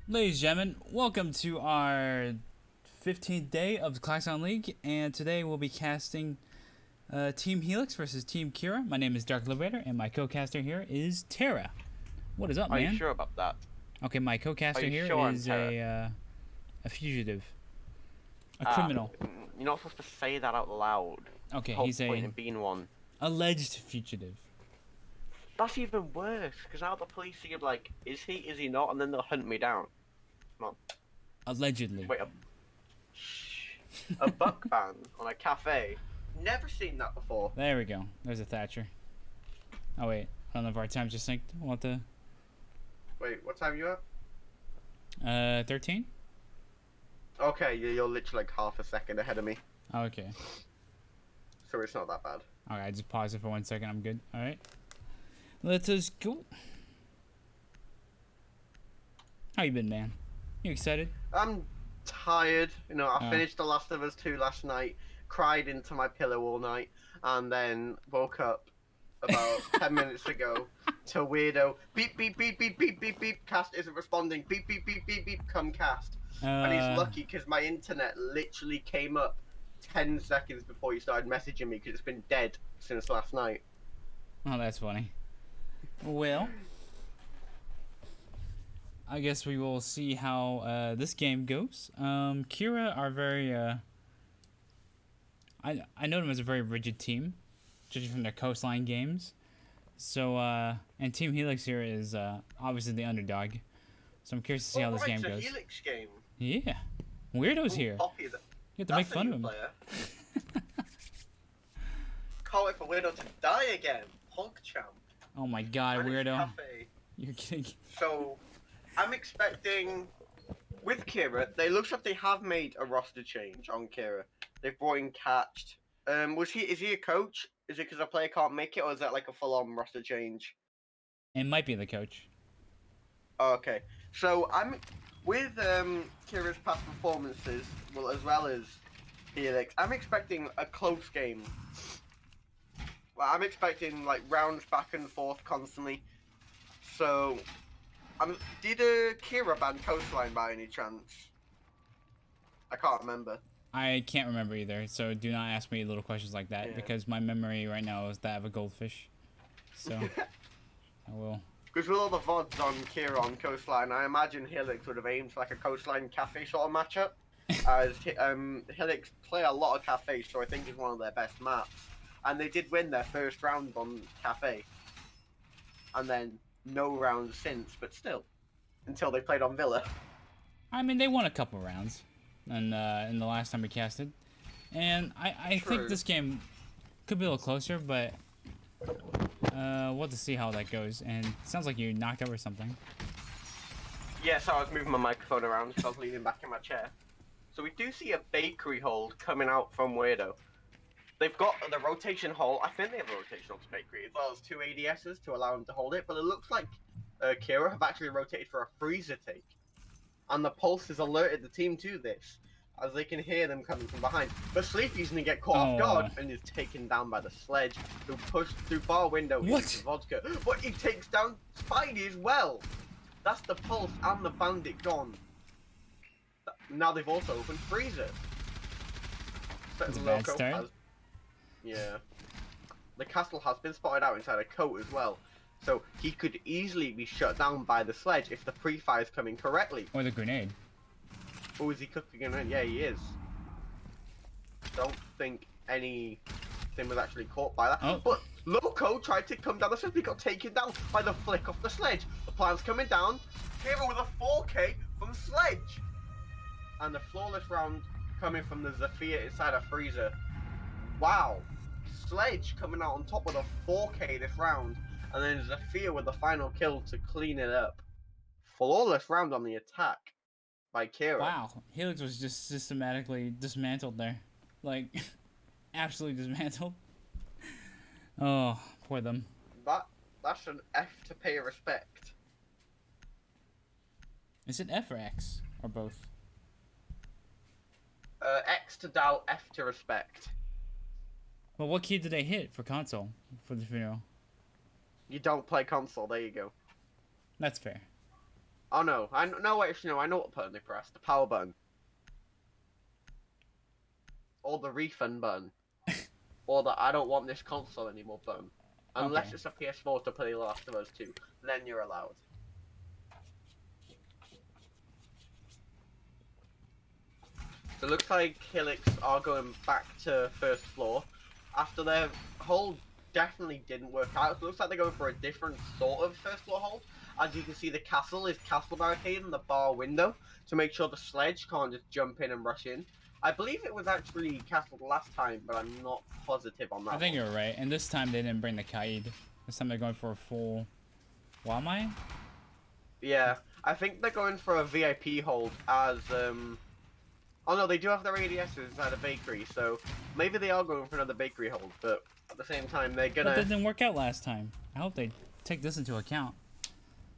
Ladies and gentlemen, welcome to our 15th day of the Claxon League, and today we'll be casting Team Hylx versus Team Kira. My name is Dark Liberator, and my co-caster here is Terra. What is up, Are you man? sure about that? Okay, my Are co-caster you here sure I'm is Terra? a fugitive, a Ah, criminal. you're not supposed to say that out loud. Okay, The whole he's point a in being one. alleged fugitive. That's even worse, because now the police are like, is he not? And then they'll hunt me down. Come on. Allegedly. Wait, a buck ban on a cafe? Never seen that before. There we go. There's a Thatcher. Oh wait, I don't know if our times just synced. What the? Wait, what time are you at? 13? Okay, you're literally like half a second ahead of me, Okay. so it's not that bad. Alright, just pause it for 1 second. I'm good. Alright. Let us go. How you been, man? You excited? I'm tired. I Oh. finished The Last of Us 2 last night, cried into my pillow all night, and then woke up about 10 minutes ago to weirdo beep beep beep beep beep beep beep cast isn't responding beep beep beep beep beep come cast, and he's Uh, lucky because my internet literally came up 10 seconds before he started messaging me because it's been dead since last night. oh, that's funny. Well, I guess we will see how this game goes. Kira are very. I know them as a very rigid team, judging from their coastline games. So, and Team Helix here is obviously the underdog. So I'm curious to see how Oh this right, game it's a goes. Hylx game. Yeah, Weirdo's Oh, here. Poppy, You have to make that's a fun new of him. player. Can't wait for Weirdo to die again. Honk champ. Oh my god, And it's Weirdo! cafe. You're kidding. So I'm expecting with Kira, they looks like they have made a roster change on Kira. They've brought in Catched. Is he a coach? Is it because a player can't make it, or is that like a full on roster change? It might be the coach. Oh, okay. So I'm with Kira's past performances, well as well as Helix. I'm expecting a close game. Well, I'm expecting like rounds back and forth constantly. So, did Kira ban Coastline by any chance? I can't remember. I can't remember either, so do not ask me little questions like that Yeah. because my memory right now is that of a goldfish. So I will. Because with all the VODs on Kira on Coastline, I imagine Hylix would have aimed for like a Coastline Cafe sort of matchup. As Hylix play a lot of Cafe, so I think it's one of their best maps. And they did win their first round on Cafe. And then no rounds since, but still. Until they played on Villa. I mean, they won a couple rounds, and in the last time we casted, and I think this game could be a little closer, but we'll have to see how that goes. And it sounds like you knocked over something. Yeah, so I was moving my microphone around because I was leaning back in my chair. So we do see a bakery hold coming out from Weirdo. They've got the rotation hole. I think they have a rotation hold to bakery as well as two ADSs to allow them to hold it. But it looks like Kira have actually rotated for a freezer take. And the pulse has alerted the team to this, as they can hear them coming from behind. But Sleepy's gonna get caught off guard and is taken down by the sledge, who pushed through bar window into vodka. But he takes down Spidey as well. That's the pulse and the bandit gone. Now they've also opened freezer. That's a bad start. Yeah. The castle has been spotted out inside a coat as well. So he could easily be shut down by the sledge if the pre-fire is coming correctly. Or the grenade. Or is he cooking it? Yeah, he is. Don't think anything was actually caught by that. Oh. But Loco tried to come down the sledge, he got taken down by the flick off the sledge. The plan's coming down. Kira with a 4K from sledge. And the flawless round coming from the Zafir inside a freezer. Wow. Sledge coming out on top with a 4K this round. And then Zafir with the final kill to clean it up. Flawless round on the attack by Kira. Wow, Helix was just systematically dismantled there. Like, absolutely dismantled. Oh, poor them. That's an F to pay respect. Is it F or X? Or both? X to doubt, F to respect. Well, what key did they hit for console for the funeral? You don't play console, there you go. That's fair. Oh no, no, actually no, I know what button they press. The power button. Or the refund button. Or the I don't want this console anymore button. Unless it's a PS4 to play The Last of Us 2, then you're allowed. So it looks like Hylx are going back to first floor. After their hold definitely didn't work out, so it looks like they're going for a different sort of first floor hold. As you can see, the castle is castle barricade and the bar window to make sure the sledge can't just jump in and rush in. I believe it was actually castle last time, but I'm not positive on that. I think you're right. And this time they didn't bring the Kaid. This time they're going for a full... What am I? Yeah, I think they're going for a VIP hold as, Oh no, they do have their ADSs at a bakery, so maybe they are going for another bakery hold, but at the same time they're gonna... But that didn't work out last time. I hope they take this into account.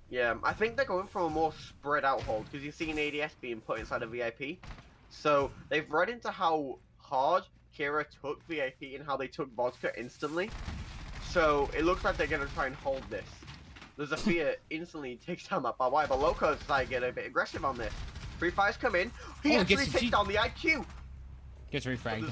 Yeah, I think they're going for a more spread out hold, because you've seen ADS being put inside a VIP. So they've read into how hard Kira took VIP and how they took vodka instantly. So it looks like they're gonna try and hold this. The Zafir instantly takes down that barbed wire, but Loco's like get a bit aggressive on this. Free fires come in. He actually takes down the IQ. Gets refragged.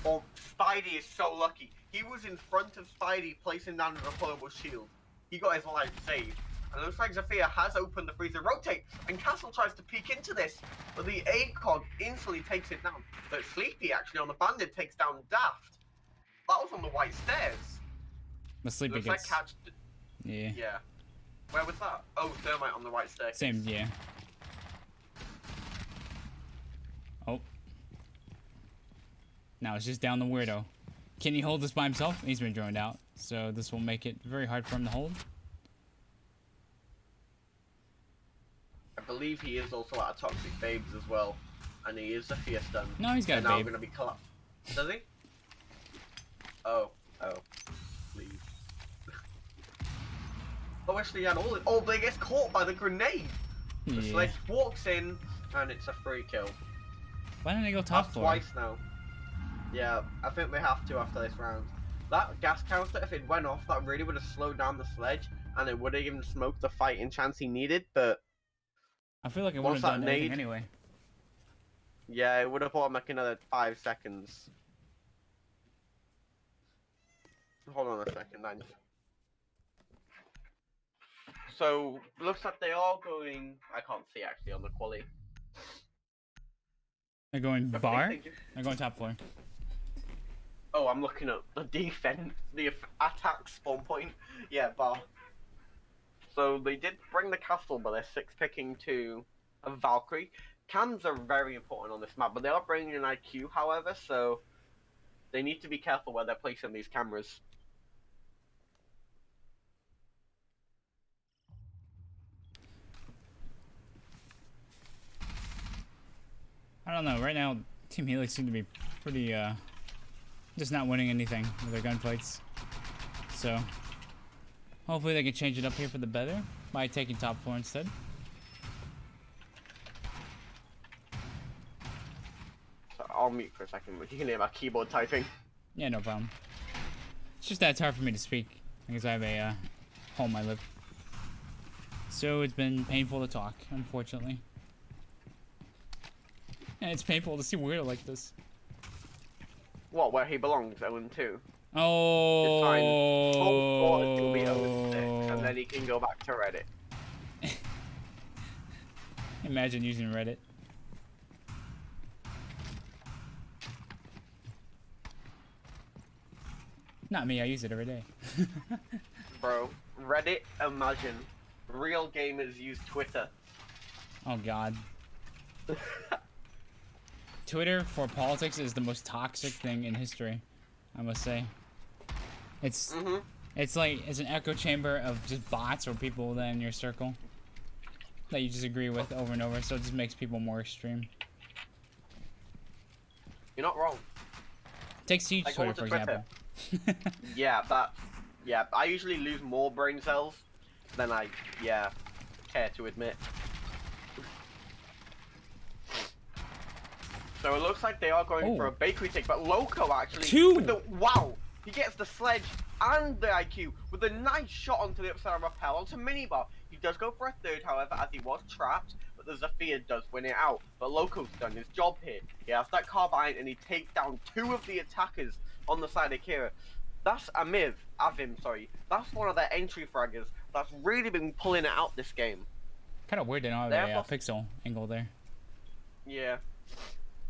Oh, Spidey is so lucky. He was in front of Spidey, placing down an deployable shield. He got his life saved. And it looks like Zafir has opened the freezer. Rotate! And Castle tries to peek into this, but the ACOG instantly takes it down. But Sleepy actually on the bandit takes down Daft. That was on the white stairs. The Sleepy looks gets... like Catch... Yeah. Yeah. Where was that? Oh, Thermite on the right staircase. Same, yeah. Oh. Now it's just down the weirdo. Can he hold this by himself? He's been joined out, so this will make it very hard for him to hold. I believe he is also out of Toxic Babes as well, and he is a Fierce Stun. No, he's got a babe. Now going to be cut. Does he? Oh, please. Oh, actually, he had all. Oh, but he gets caught by the grenade. The sledge walks in, and it's a free kill. Why didn't they go top floor? Twice now. Yeah, I think they have to after this round. That gas canister, if it went off, that really would have slowed down the sledge, and it would have even smoked the fighting chance he needed, but... I feel like it would have done anything anyway. Yeah, it would have bought him like another 5 seconds. Hold on a second, then. So, looks like they are going... I can't see, actually, on the quality. They're going bar? They're going top floor. Oh, I'm looking at the defense, the attack spawn point. Yeah, bar. So they did bring the castle, but they're 6-picking to a Valkyrie. Cams are very important on this map, but they are bringing an IQ, however, so they need to be careful where they're placing these cameras. I don't know, right now Team Hylx seem to be pretty just not winning anything with their gunfights. So hopefully they can change it up here for the better by taking top floor instead. So I'll mute for a second, but you can hear my keyboard typing. Yeah, no problem. It's just that it's hard for me to speak because I have a hole in my lip. So it's been painful to talk, unfortunately. And it's painful to see Weirdo like this. What, where he belongs, 0-2? Oh. It's fine. Whole squad will be 0-6, and then he can go back to Reddit. Imagine using Reddit. Not me, I use it every day. Bro, Reddit, imagine. Real gamers use Twitter. Oh god. Twitter for politics is the most toxic thing in history, I must say. It's it's like it's an echo chamber of just bots or people that in your circle that you just agree with over and over, so it just makes people more extreme. You're not wrong. Take Siege like, Twitter, for example. Yeah, I usually lose more brain cells than I care to admit. So it looks like they are going for a bakery take, but Loco actually with the wow, he gets the sledge and the IQ with a nice shot onto the upside of rappel onto minibar. He does go for a third, however, as he was trapped, but the Zephyr does win it out. But Loco's done his job here. He has that carbine, and he takes down 2 of the attackers on the side of Kira. That's Avim, sorry. That's one of their entry fraggers that's really been pulling it out this game. Kind of weird they don't have a pixel angle there. Yeah.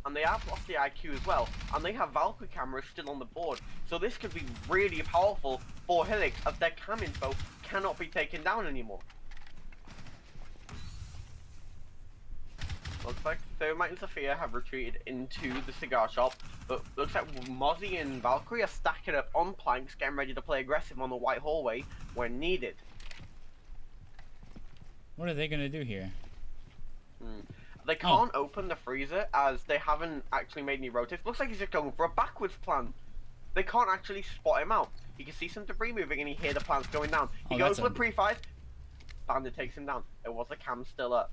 And they have lost the IQ as well. And they have Valkyrie cameras still on the board. So this could be really powerful for Hylx, as their cam info cannot be taken down anymore. Looks like Thermite and Sophia have retreated into the cigar shop, but looks like Mozzie and Valkyrie are stacking up on planks, getting ready to play aggressive on the white hallway when needed. What are they gonna do here? They can't open the freezer as they haven't actually made any rotates. Looks like he's just going for a backwards plan. They can't actually spot him out. You can see some debris moving and you hear the plants going down. He goes for a pre-fire. Bandit takes him down. It was the cam still up.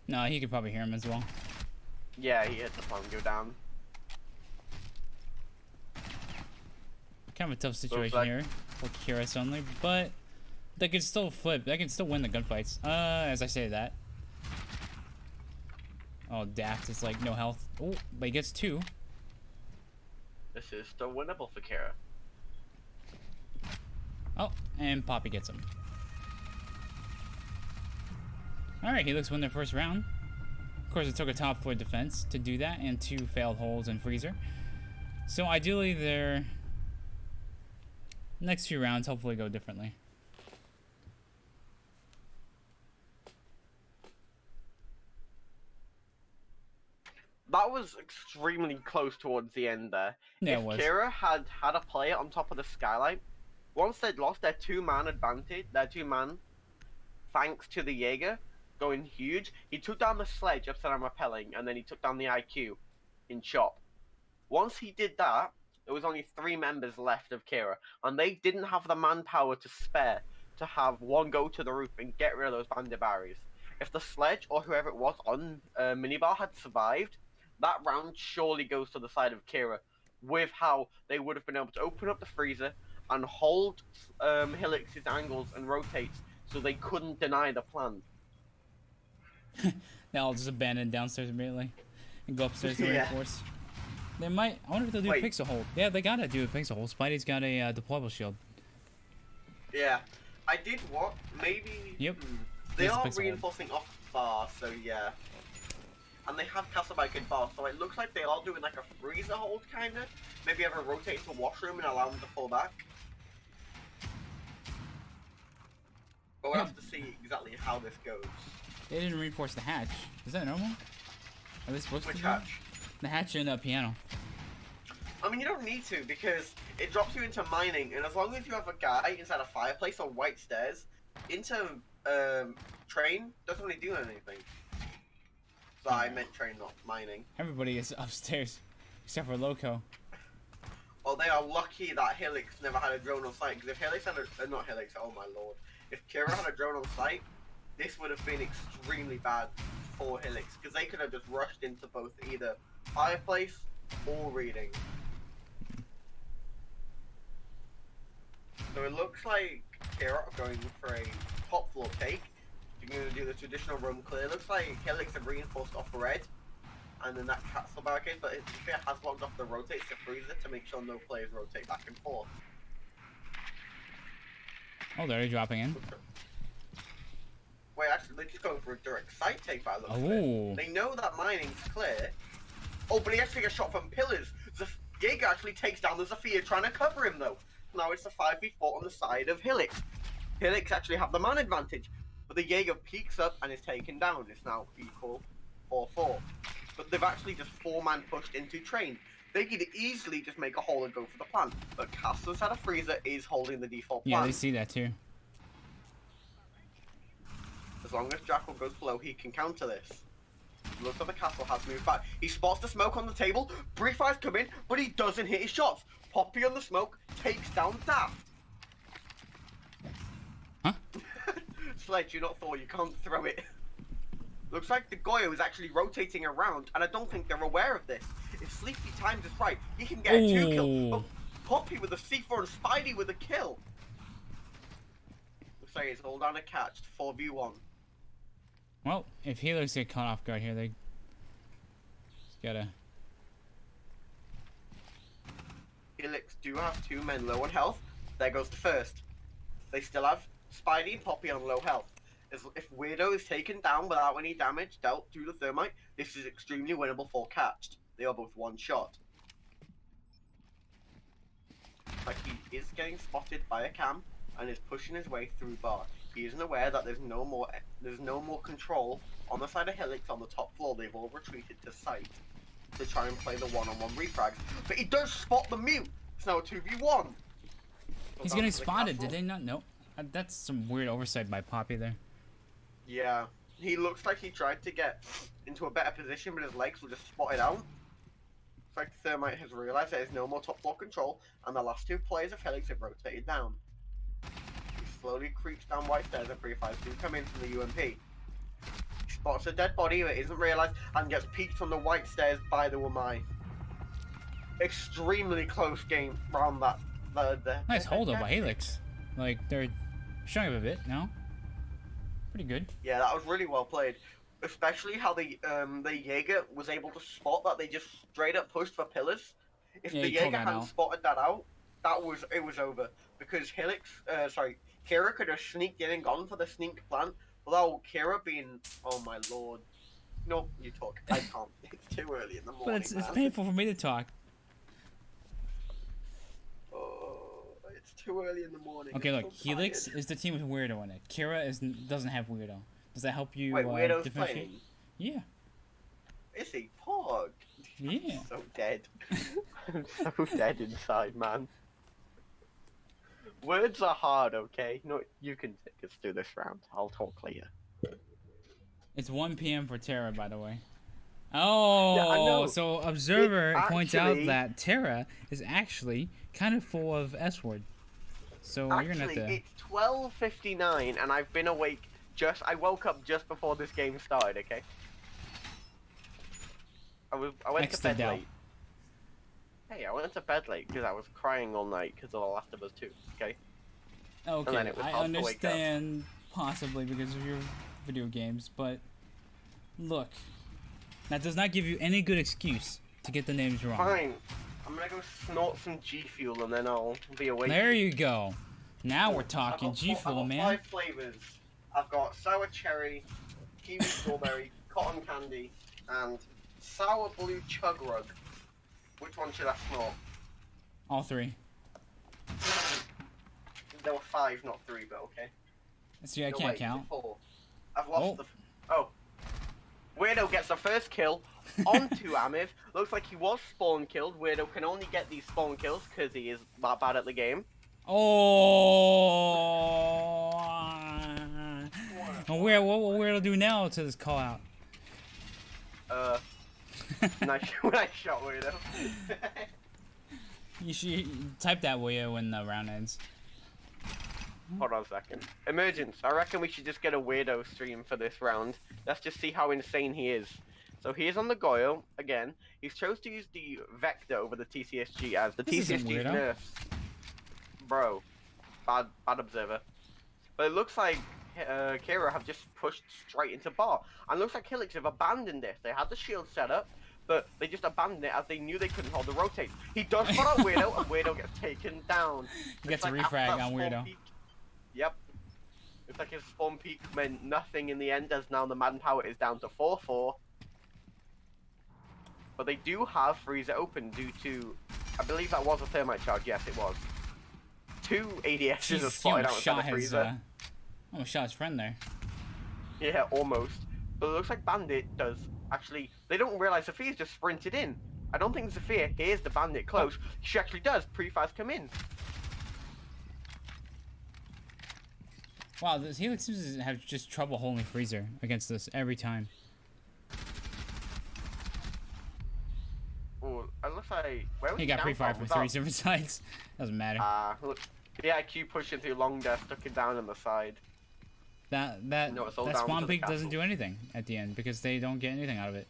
No, he could probably hear him as well. Yeah, he hit the plan go down. Kind of a tough situation here for Kira suddenly, but they can still flip. They can still win the gunfights. As I say that. Oh, Daft is like no health. Oh, but he gets 2. This is still winnable for Kira. Oh, and Poppy gets him. Alright, Hylx won their first round. Of course, it took a top 4 defense to do that, and 2 failed holes in freezer. So ideally, their next few rounds hopefully go differently. That was extremely close towards the end there. Yeah, if Kira had a player on top of the skylight, once they'd lost their 2-man advantage, thanks to the Jaeger going huge, he took down the sledge upside down rappelling, and then he took down the IQ in shop. Once he did that, there was only 3 members left of Kira, and they didn't have the manpower to spare to have one go to the roof and get rid of those bandit barriers. If the sledge or whoever it was on minibar had survived, that round surely goes to the side of Kira, with how they would have been able to open up the freezer and hold Hylx's angles and rotates so they couldn't deny the plan. Now I'll just abandon downstairs immediately and go upstairs to reinforce. They might. I wonder if they'll do a pixel hold. Yeah, they gotta do a pixel hold. Spidey's got a deployable shield. Yeah, I did what? Maybe. Yep. They are reinforcing off bar, so yeah. And they have castle bike in bar, so it looks like they are doing like a freezer hold kinda. Maybe have a rotate to washroom and allow them to fall back. But we'll have to see exactly how this goes. They didn't reinforce the hatch. Is that normal? Are they supposed to? Which hatch? The hatch in piano. I mean, you don't need to, because it drops you into mining, and as long as you have a guy inside a fireplace or white stairs, into train doesn't really do anything. So I meant train, not mining. Everybody is upstairs, except for Loco. Well, they are lucky that Hylx never had a drone on site, because if Hylx had not Hylx, oh my lord. If Kira had a drone on site, this would have been extremely bad for Hylx, because they could have just rushed into both either fireplace or reading. So it looks like Kira are going for a top floor take. You're going to do the traditional room clear. Looks like Hylx have reinforced off red, and then that castle barricade, but it has locked off the rotates to freezer to make sure no players rotate back and forth. Oh, they're already dropping in. Wait, actually, they're just going for a direct side take by the looks of Oh. it. They know that mining's clear. Oh, but he actually gets shot from pillars. The Jaeger actually takes down the Zephyr, trying to cover him though. Now it's a 5v4 on the side of Hylx. Hylx actually have the man advantage, but the Jaeger peeks up and is taken down. It's now equal 4-4. But they've actually just 4-man pushed into train. They could easily just make a hole and go for the plan, but Castle's had a freezer is holding the default plan. Yeah, they see that too. As long as Jackal goes below, he can counter this. Looks like the castle has moved back. He spots the smoke on the table. Brief fires come in, but he doesn't hit his shots. Poppy on the smoke takes down Daft. Huh? Sledge, you're not Thor. You can't throw it. Looks like the Goyo is actually rotating around, and I don't think they're aware of this. If Sleepy times is right, he can get a 2-kill. But Poppy with a C4 and Spidey with a kill. Looks like it's all down to catched. 4v1. Well, if Hylx get caught off guard here, they just gotta. Hylx do have 2 men low on health. There goes the first. They still have Spidey and Poppy on low health. If Weirdo is taken down without any damage dealt due to thermite, this is extremely winnable for catched. They are both one shot. Like he is getting spotted by a cam and is pushing his way through bar. He isn't aware that there's no more control on the side of Hylx on the top floor. They've all retreated to site to try and play the one-on-one refrags. But he does spot the mute. It's now a 2v1. He's getting spotted. Did they not know? That's some weird oversight by Poppy there. Yeah, he looks like he tried to get into a better position, but his legs were just spotted out. It's like Thermite has realised there is no more top floor control, and the last 2 players of Hylx have rotated down. He slowly creeps down white stairs and pre-fires do come in from the UMP. He spots a dead body that isn't realised and gets peeked from the white stairs by the Wamai. Extremely close game around that. Nice hold up by Hylx. Like, they're showing up a bit now. Pretty good. Yeah, that was really well played. Especially how the Jaeger was able to spot that they just straight up pushed for pillars. If the Jaeger hadn't spotted that out, it was over. Because Kira could have sneaked in and gone for the sneak plant without Kira being, oh my lord. No, you talk. I can't. It's too early in the morning. But it's painful for me to talk. It's too early in the morning. Okay, look, Hylx is the team with Weirdo in it. Kira doesn't have Weirdo. Does that help you? Wait, Weirdo's playing? Yeah. Is he? Pog. Yeah. I'm so dead. I'm so dead inside, man. Words are hard, okay? No, you can take us through this round. I'll talk later. It's 1 p.m. for Terra, by the way. Oh, yeah, I know. So Observer points out that Terra is actually kind of full of S-word. So you're gonna have to... it's 12:59 and I've been awake I woke up just before this game started, okay? I went to bed late. Hey, I went to bed late because I was crying all night because of The Last of Us 2, okay? Okay, I understand possibly because of your video games, but look, that does not give you any good excuse to get the names wrong. Fine. I'm gonna go snort some G Fuel and then I'll be awake. There you go. Now we're talking G Fuel, man. I've got 5 flavors. I've got sour cherry, kiwi strawberry, cotton candy, and sour blue chug rug. Which one should I snort? All 3. There were 5, not 3, but okay. See, I can't count. 4. I've lost Weirdo gets the first kill onto Amiv. Looks like he was spawn killed. Weirdo can only get these spawn kills because he is that bad at the game. Oh! What will Weirdo do now to this call out? Nice shot, Weirdo. You should type that, will you, when the round ends? Hold on a second. Emergence. I reckon we should just get a Weirdo stream for this round. Let's just see how insane he is. So he is on the Goyo again. He's chose to use the Vector over the TCSG as the TCSG nerfs. Bro, bad observer. But it looks like Kira have just pushed straight into bar, and looks like Hylx have abandoned this. They had the shield set up, but they just abandoned it as they knew they couldn't hold the rotate. He does put out Weirdo, and Weirdo gets taken down. He gets a refrag on Weirdo. Yep. Looks like his spawn peak meant nothing in the end, as now the manpower is down to 4-4. But they do have freezer open due to, I believe that was a thermite charge. Yes, it was. 2 ADSs are spotted out inside the freezer. Almost shot his friend there. Yeah, almost. But it looks like Bandit does actually. They don't realize Sophia's just sprinted in. I don't think Sophia hears the Bandit close. She actually does. Pre-fires come in. Wow, this Hylx seems to have just trouble holding freezer against this every time. Oh, it looks like he got pre-fired from 3 different sides. Doesn't matter. Look, the IQ pushing through long death, took him down on the side. That spawn peak doesn't do anything at the end because they don't get anything out of it.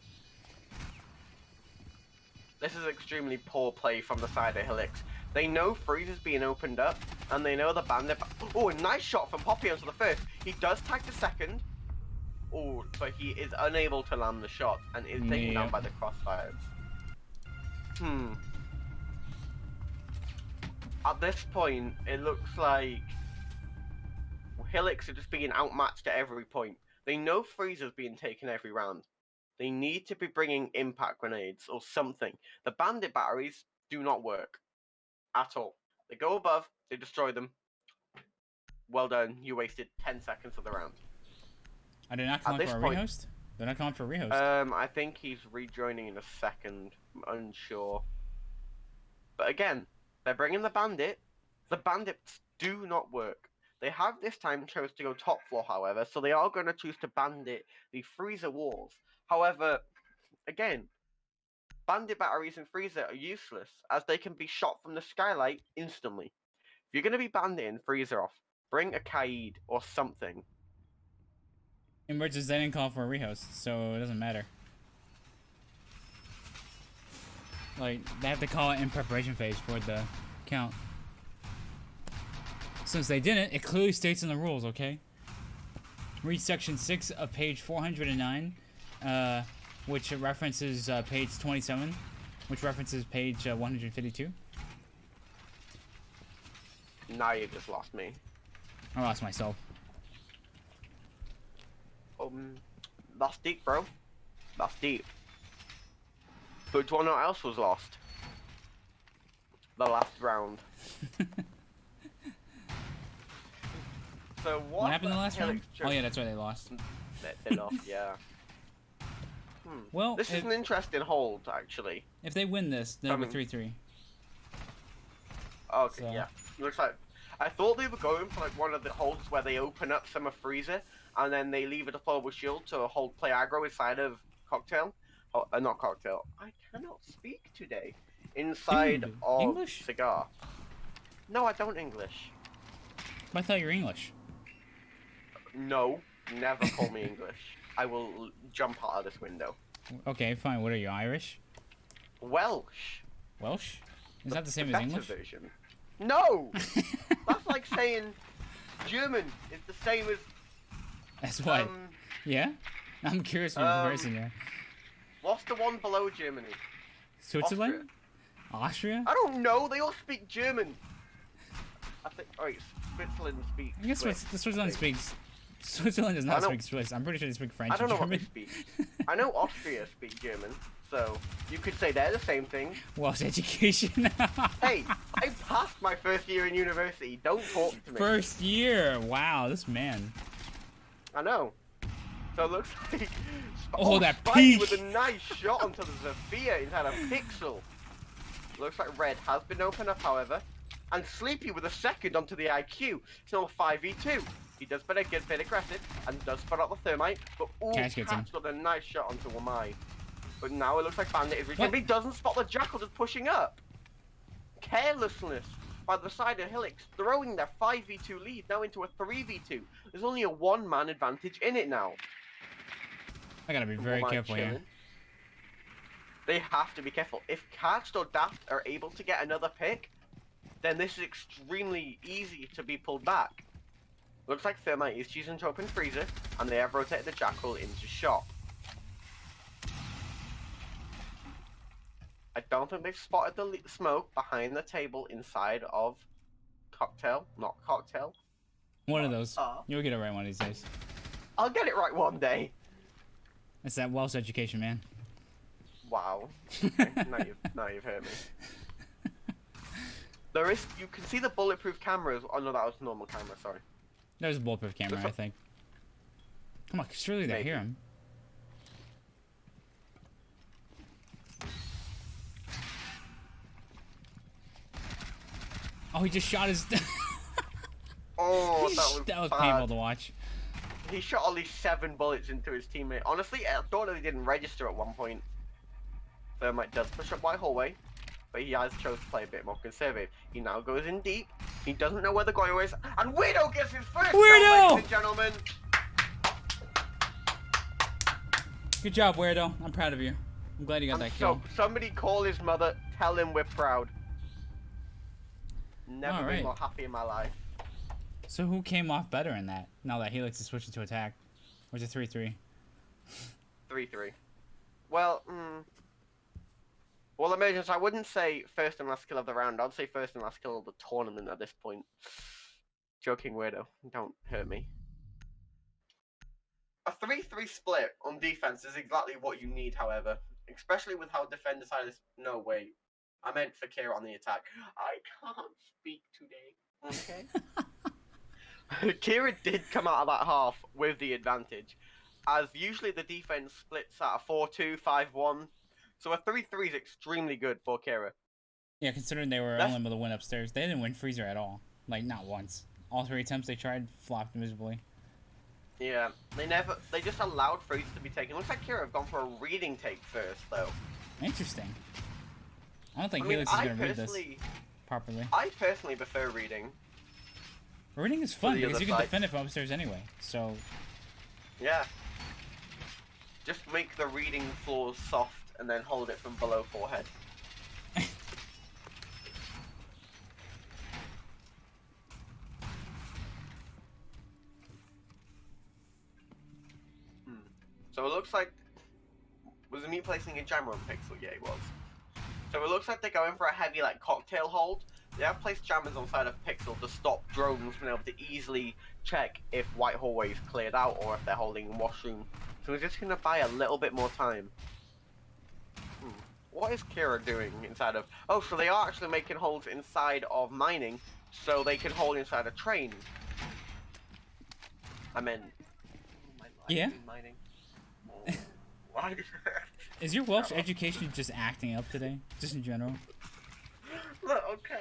This is extremely poor play from the side of Hylx. They know freezer's being opened up, and they know the bandit. Oh, a nice shot from Poppy onto the first. He does tag the second. Oh, but he is unable to land the shot and is taken down by the crossfires. At this point, it looks like Hylx are just being outmatched at every point. They know freezer's being taken every round. They need to be bringing impact grenades or something. The bandit batteries do not work at all. They go above, they destroy them. Well done, you wasted 10 seconds of the round. Are they not calling for a rehost? They're not calling for a rehost. I think he's rejoining in a second. I'm unsure. But again, they're bringing the bandit. The bandits do not work. They have this time chose to go top floor, however, so they are going to choose to bandit the freezer walls. However, again, bandit batteries and freezer are useless, as they can be shot from the skylight instantly. If you're going to be banditing freezer off, bring a Kaid or something. Emergence, they didn't call for a rehost, so it doesn't matter. Like, they have to call it in preparation phase for the count. Since they didn't, it clearly states in the rules, okay? Read section 6 of page 409, which references page 27, which references page 152. Now you just lost me. I lost myself. That's deep, bro. That's deep. But do you know what else was lost? The last round. So what happened in the last round? Oh yeah, that's why they lost. They lost, yeah. Well, this is an interesting hold, actually. If they win this, they'll be 3-3. Okay, so. Yeah. Looks like I thought they were going for like one of the holds where they open up Summer Freezer and then they leave a deployable shield to hold play aggro inside of Cocktail. Oh, not Cocktail. I cannot speak today. Inside of English? Cigar. No, I don't English. I thought you were English. No, never call me English. I will jump out of this window. Okay, fine. What are you, Irish? Welsh. Welsh? Is that the same as English? Version. No! That's like saying German is the same as... That's what? Yeah? I'm curious what you're comparison there. What's the one below Germany? Switzerland? Austria? I don't know. They all speak German. I think... Alright, Switzerland speaks I guess Switzerland speaks... Switzerland does not speak Swiss. I'm pretty sure they speak French. I don't know German. what they speak. I know Austria speak German, so you could say they're the same thing. Welsh education. Hey, I passed my first year in university. Don't talk to me. First year. Wow, this man. I know. So it looks like... Oh, that Spike peak! with a nice shot onto the Zephyr inside a pixel. Looks like red has been opened up, however. And Sleepy with a second onto the IQ. It's now 5v2. He does get a bit aggressive and does spot out the thermite, but Catch got a nice shot onto Wamai. But now it looks like Bandit is reaching, but he doesn't spot the Jackal just pushing up. Carelessness by the side of Hylx, throwing their 5v2 lead now into a 3v2. There's only a one-man advantage in it now. I gotta be very careful here. They have to be careful. If Catched or Daft are able to get another pick, then this is extremely easy to be pulled back. Looks like Thermite is choosing to open Freezer, and they have rotated the Jackal into Shop. I don't think they've spotted the smoke behind the table inside of Cocktail. Not Cocktail. One of those. You'll get it right one of these days. I'll get it right one day. It's that Welsh education, man. Wow. Okay, now you've hurt me. You can see the bulletproof cameras. Oh no, that was a normal camera, sorry. There's a bulletproof camera, I think. Come on, surely they hear him. Oh, he just shot his... Oh, that was painful to watch. He shot at least 7 bullets into his teammate. Honestly, I thought that he didn't register at one point. Thermite does push up White Hallway, but he has chosen to play a bit more conservative. He now goes in deep. He doesn't know where the Goyo is, and Weirdo gets his first goal, ladies and gentlemen. Good job, Weirdo. I'm proud of you. I'm glad you got that kill. So, somebody call his mother, tell him we're proud. Never All been right. more happy in my life. So who came off better in that? Now that Hylx is switching to attack, or is it 3-3? 3-3. Well, well, Emergence, I wouldn't say first and last kill of the round. I'd say first and last kill of the tournament at this point. Joking weirdo. Don't hurt me. A 3-3 split on defense is exactly what you need, however. Especially with how defenders side is... No, wait. I meant for Kira on the attack. I can't speak today. Okay? Kira did come out of that half with the advantage, as usually the defense splits at a 4-2, 5-1. So a 3-3 is extremely good for Kira. Yeah, considering they were only able to win upstairs, they didn't win freezer at all. Like, not once. All 3 attempts they tried flopped miserably. Yeah, they just allowed freezers to be taken. Looks like Kira have gone for a reading take first, though. Interesting. I don't think Hylx is going to read this properly. I personally prefer reading. Reading is fun because you can defend it from upstairs anyway, so... Yeah. Just make the reading floors soft and then hold it from below forehead. So it looks like... Was me placing a jammer on Pixel? Yeah, it was. So it looks like they're going for a heavy, like, cocktail hold. They have placed jammers on side of Pixel to stop drones from able to easily check if White Hallway is cleared out or if they're holding washroom. So we're just going to buy a little bit more time. What is Kira doing inside of... Oh, so they are actually making holds inside of mining so they can hold inside a train. I mean... Yeah? Mining. Oh, why? Is your Welsh education just acting up today? Just in general? Look, okay,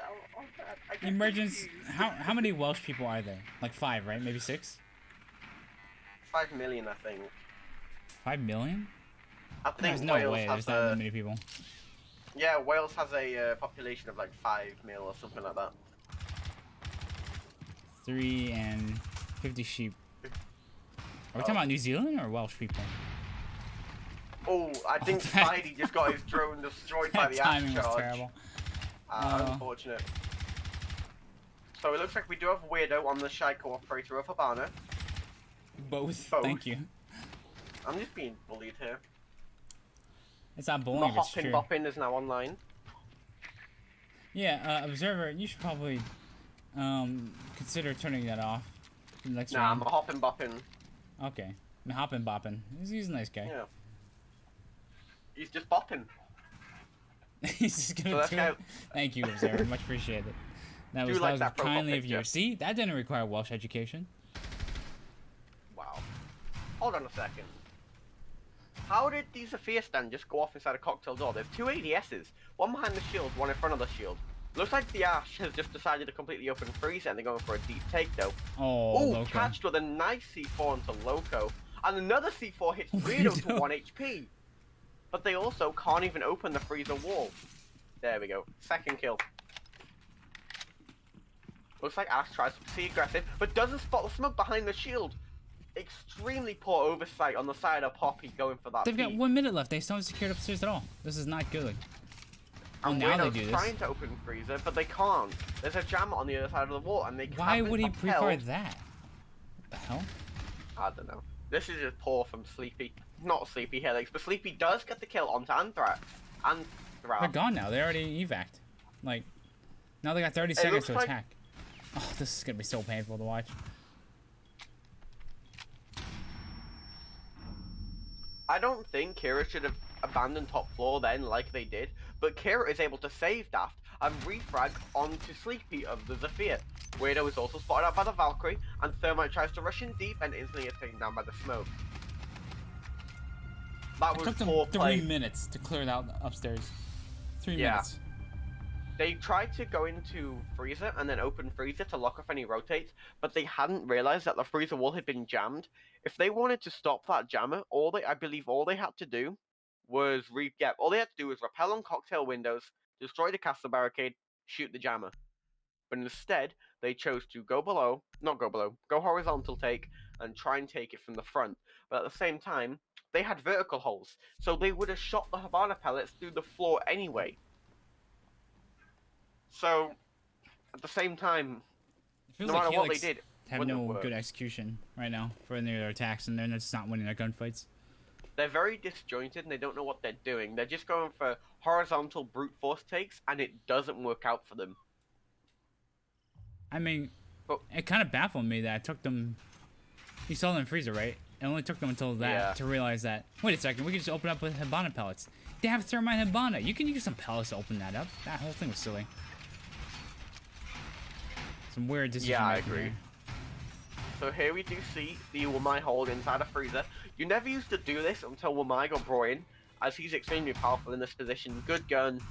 Emergence, how many Welsh people are there? Like 5, right? Maybe 6? 5 million, I think. 5 million? I think there's no Wales way has there's that many people. Yeah, Wales has a population of like 5 mil or something like that. 350 sheep. Are we talking about New Zealand or Welsh people? Oh, I think Spidey just got his drone destroyed by the timing ash charge. was terrible. Unfortunate. So it looks like we do have Weirdo on the Shy Cooperator of Habana. Both. Thank you. I'm just being bullied here. It's not bullying, it's true. The Hoppin' Boppin' is now online. Yeah, Observer, you should probably consider turning that off. Next nah, round. I'm a Hoppin' Boppin'. Okay. I'm hopping bopping. He's a nice guy. Yeah. He's just bopping. He's just gonna do it. Thank you, Observer. Much appreciated. That was kindly of you. See, that didn't require Welsh education. Wow. Hold on a second. How did the Zephyr stand just go off inside a cocktail door? There's 2 ADSs. One behind the shield, one in front of the shield. Looks like the Ash has just decided to completely open freeze and they're going for a deep take though. Oh, catched with a nice C4 onto Loco. And another C4 hits Weirdo to 1 HP. But they also can't even open the freezer wall. There we go. Second kill. Looks like Ash tries to be aggressive, but doesn't spot the smoke behind the shield. Extremely poor oversight on the side of Poppy going for that. They've got 1 minute left. They still haven't secured upstairs at all. This is not good. Oh, and now Weirdo's they do this. Trying to open freezer, but they can't. There's a jammer on the other side of the wall, and they can't. Why would he prefer that? What the hell? I don't know. This is just poor from Sleepy. Not Sleepy Hylx, but Sleepy does get the kill onto Anthrax. They're gone now. They already evac'd. Like, now they got 30 seconds to attack. Oh, this is gonna be so painful to watch. I don't think Kira should have abandoned top floor then like they did, but Kira is able to save Daft and refrag onto Sleepy of the Zephyr. Weirdo is also spotted out by the Valkyrie, and Thermite tries to rush in deep and instantly gets taken down by the smoke. That was poor play. 3 minutes to clear it out upstairs. 3 minutes. They tried to go into freezer and then open freezer to lock off any rotates, but they hadn't realized that the freezer wall had been jammed. If they wanted to stop that jammer, I believe all they had to do was all they had to do was rappel on cocktail windows, destroy the castle barricade, shoot the jammer. But instead, they chose to go horizontal take and try and take it from the front. But at the same time, they had vertical holes, so they would have shot the Havana pellets through the floor anyway. So, at the same time, It feels no like matter what they Hylx did, have wouldn't have no worked. good execution right now for any of their attacks, and they're just not winning their gunfights. They're very disjointed and they don't know what they're doing. They're just going for horizontal brute force takes, and it doesn't work out for them. I mean, But it kind of baffled me that it took them. You saw them in freezer, right? It only took them until that Yeah. to realize that. Wait a second, we can just open up with Hibana pellets. They have thermite Hibana. You can use some pellets to open that up. That whole thing was silly. Some weird decision Yeah, I making agree. there. So here we do see the Wamai hold inside a freezer. You never used to do this until Wamai got brought in, as he's extremely powerful in this position. Good gun,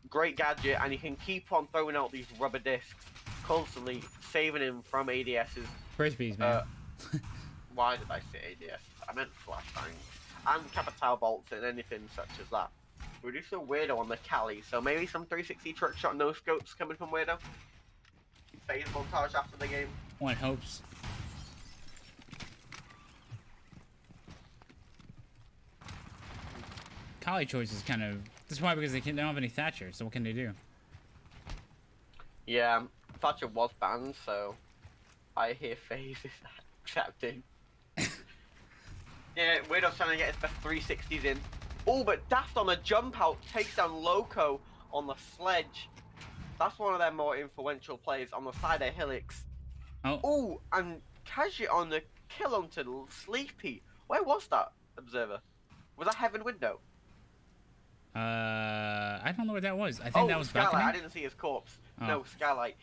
great gadget, and he can keep on throwing out these rubber discs, constantly saving him from ADSs. Frisbees, man. Why did I say ADS? I meant flashbangs. And capital bolts and anything such as that. We do see a Weirdo on the Cali, so maybe some 360 trick shot no scopes coming from Weirdo. Phase montage after the game. One hopes. Kali choice is kind of. That's why, because they don't have any Thatcher, so what can they do? Yeah, Thatcher was banned, so I hear FaZe is accepting. Yeah, Weirdo's trying to get his best 360s in. Oh, but Daft on a jump out takes down Loco on the sledge. That's one of their more influential players on the side of Hylx. Oh. Oh, and Kaji on the kill onto Sleepy. Where was that, Observer? Was that Heaven Window? I don't know what that was. I think that was Skylight. balcony. I didn't see his corpse. Oh. No, Skylight.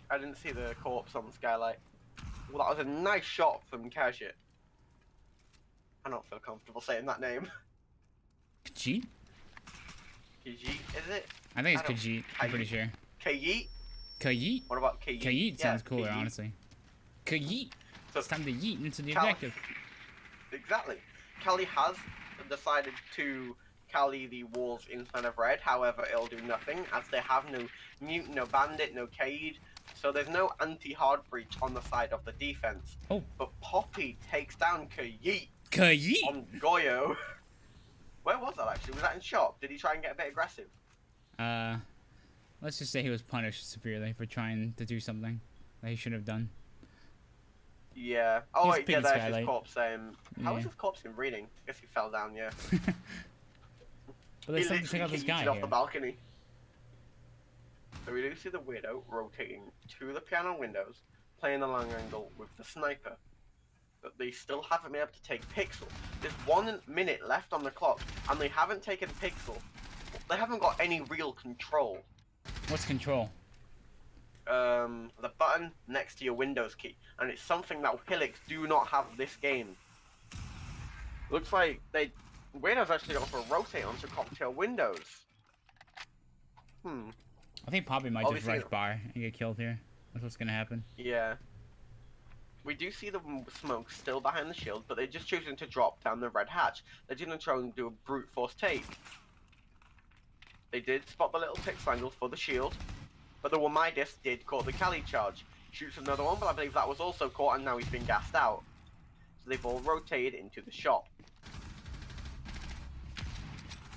I didn't see the corpse on the Skylight. Well, that was a nice shot from Kaji. I don't feel comfortable saying that name. Khajiit? Khajiit, is it? I think it's Khajiit. I'm pretty sure. Khajiit? Khajiit? What about Khajiit? Khajiit sounds Yeah, cooler, Khajiit. honestly. Khajiit. So, It's time to yeet into the Cali- objective. Exactly. Kali has decided to Kali the walls inside of red, however it'll do nothing as they have no mutant, no bandit, no Cade, so there's no anti-hard breach on the side of the defense. Oh. But Poppy takes down Khajiit Khajiit? on Goyo. Where was that actually? Was that in shop? Did he try and get a bit aggressive? Let's just say he was punished severely for trying to do something that he should have done. Yeah. Oh He's wait, yeah, picking there's Skylight. his corpse. How was Yeah. his corpse in reading? I guess he fell down, yeah. But let's check out this guy off here. the balcony. So we do see the Weirdo rotating to the piano windows, playing the long angle with the sniper. But they still haven't been able to take Pixel. There's 1 minute left on the clock, and they haven't taken Pixel. They haven't got any real control. What's control? The button next to your Windows key, and it's something that Hylx do not have this game. Looks like Weirdo's actually got to rotate onto cocktail windows. I think Poppy might just rush by and get killed here. That's what's gonna happen. Yeah. We do see the smoke still behind the shield, but they're just choosing to drop down the red hatch. They're going to try and do a brute force take. They did spot the little pixel angle for the shield, but the Wamai disc did caught the Kali charge. Shoots another one, but I believe that was also caught, and now he's been gassed out. So they've all rotated into the shop.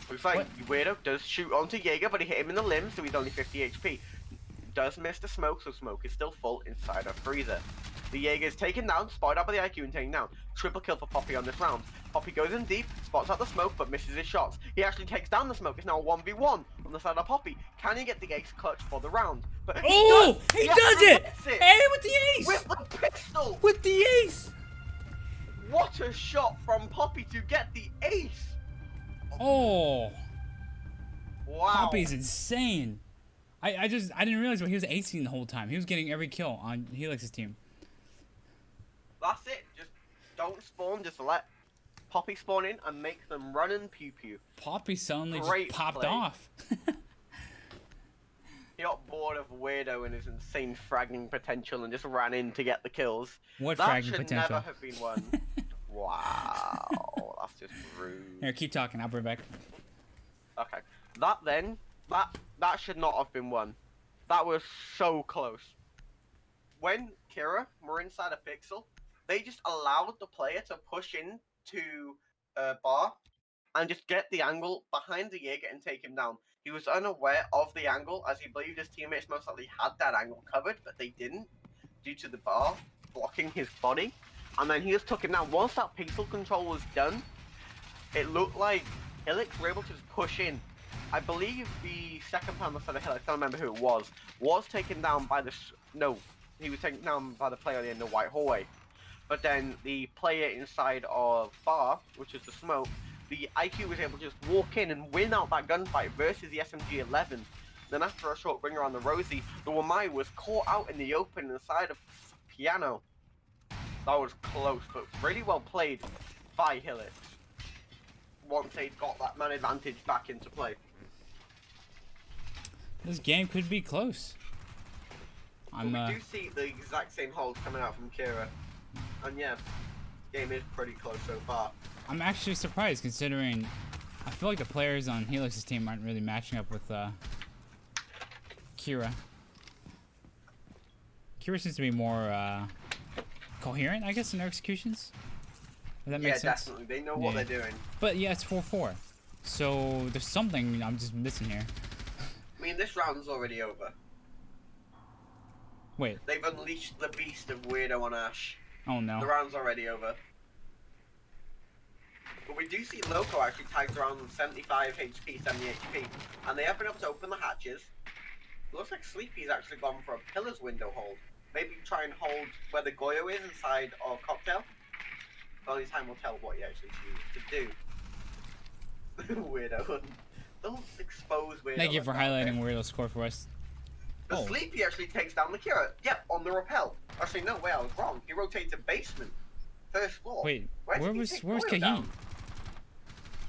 Looks like Weirdo does shoot onto Jaeger, but he hit him in the limb, so he's only 50 HP. Does miss the smoke, so smoke is still full inside a freezer. The Jaeger is taken down, spotted out by the IQ and taken down. Triple kill for Poppy on this round. Poppy goes in deep, spots out the smoke, but misses his shots. He actually takes down the smoke. It's now a 1v1 on the side of Poppy. Can he get the ace clutch for the round? But He does it! Hey, with the ace! With the pistol! With the ace! What a shot from Poppy to get the ace! Oh! Wow. Poppy's insane. I didn't realize what he was acing the whole time. He was getting every kill on Hylx's team. That's it. Just don't spawn. Just let Poppy spawn in and make them run and pew pew. Poppy suddenly Great just popped play. off. He got bored of Weirdo and his insane fragging potential and just ran in to get the kills. What that fragging should potential? never have been won. Wow, that's just rude. Here, keep talking. I'll be back. Okay, that should not have been won. That was so close. When Kira were inside a pixel, they just allowed the player to push in to bar and just get the angle behind the Jaeger and take him down. He was unaware of the angle, as he believed his teammates most likely had that angle covered, but they didn't, due to the bar blocking his body. And then he just took him down. Once that pixel control was done, it looked like Hylx were able to just push in. I believe the second panel of Hylx, I can't remember who it was taken down by the... No, he was taken down by the player in the white hallway. But then the player inside of bar, which is the smoke, the IQ was able to just walk in and win out that gunfight versus the SMG-11. Then after a short ring around the Rosie, the Wamai was caught out in the open inside of Piano. That was close, but really well played by Hylx once they got that man advantage back into play. This game could be close. We do see the exact same holds coming out from Kira. And yeah, game is pretty close so far. I'm actually surprised considering I feel like the players on Hylx's team aren't really matching up with Kira. Kira seems to be more coherent, I guess, in their executions. If that makes sense. Definitely. They know what they're doing. But yeah, it's 4-4. So there's something I'm just missing here. I mean, this round's already over. Wait. They've unleashed the beast of Weirdo on Ash. Oh no. The round's already over. But we do see Loco actually tags around 75 HP, 70 HP. And they have been able to open the hatches. It looks like Sleepy's actually gone for a Pillars window hold. Maybe try and hold where the Goyo is inside of Cocktail. Only time will tell what he actually chooses to do. Weirdo. Don't expose Weirdo. Thank you for highlighting Weirdo's score for us. The Sleepy actually takes down the Kira. Yep, on the rappel. Actually, no way, I was wrong. He rotates to basement. First floor. Wait, where's Kaheen?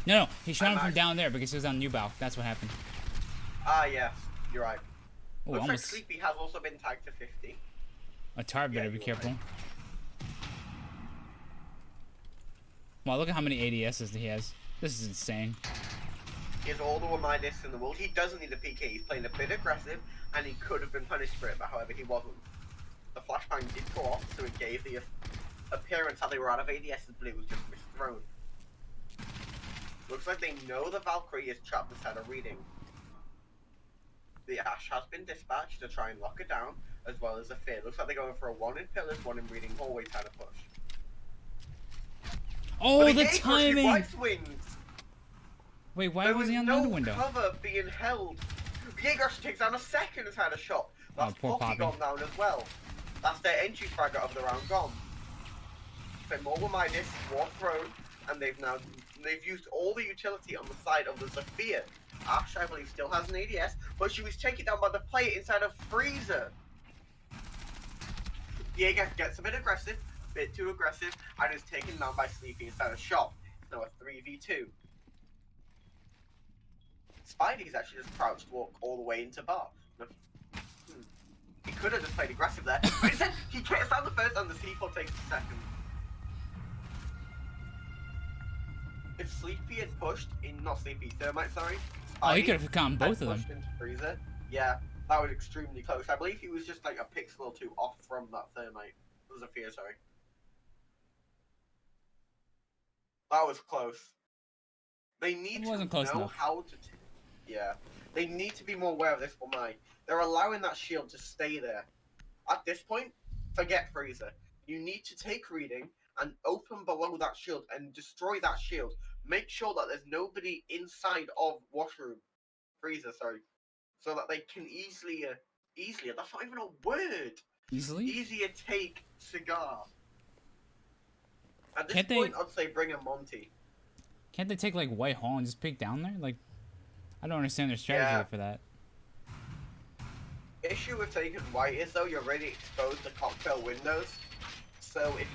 No, he shot him from down there because he was on Newbow. That's what happened. Ah, yes. You're right. Ooh, Looks like Sleepy has also been tagged to 50. Atar better be careful. Right. Wow, look at how many ADSs he has. This is insane. He has all the Wamai discs in the world. He doesn't need a PK. He's playing a bit aggressive, and he could have been punished for it, but however, he wasn't. The flashbang did go off, so it gave the appearance that they were out of ADS blue was just misthrown. Looks like they know the Valkyrie is trapped inside a reading. The Ash has been dispatched to try and lock it down, as well as a Fear. Looks like they're going for a 1 in Pillars, 1 in Reading hallway kind of push. Oh, the timing! White swings. Wait, why was he on the other window? Cover being held. Jaeger takes down a second had a shot. That's Poppy gone down as well. That's their entry fragger of the round gone. So more with my disc, war thrown, and they've used all the utility on the side of the Zephyr. Ash, I believe, still has an ADS, but she was taken down by the player inside of Freezer. Jaeger gets a bit aggressive, a bit too aggressive, and is taken down by Sleepy inside of Shop. Now a 3v2. Spidey's actually just crouched to walk all the way into bar. He could have just played aggressive there, but instead he gets down the first and the C4 takes the second. If Sleepy had pushed in, not Sleepy, Thermite, sorry. Spidey he could have gotten both of them. Into Freezer. Yeah, that was extremely close. I believe he was just like a pixel or two off from that Thermite. It was a Fear, sorry. That was close. They need to know how to... Yeah. They need to be more aware of this for Mai. They're allowing that shield to stay there. At this point, forget Freezer. You need to take reading and open below that shield and destroy that shield. Make sure that there's nobody inside of washroom. Freezer, sorry. So that they can easily, that's not even a word. Easier take Cigar. At this point, I'd say bring a Monty. Can't they take like White Hall and just peek down there? Like, I don't understand their strategy for that. Issue with taking White is though you're already exposed to cocktail windows. So if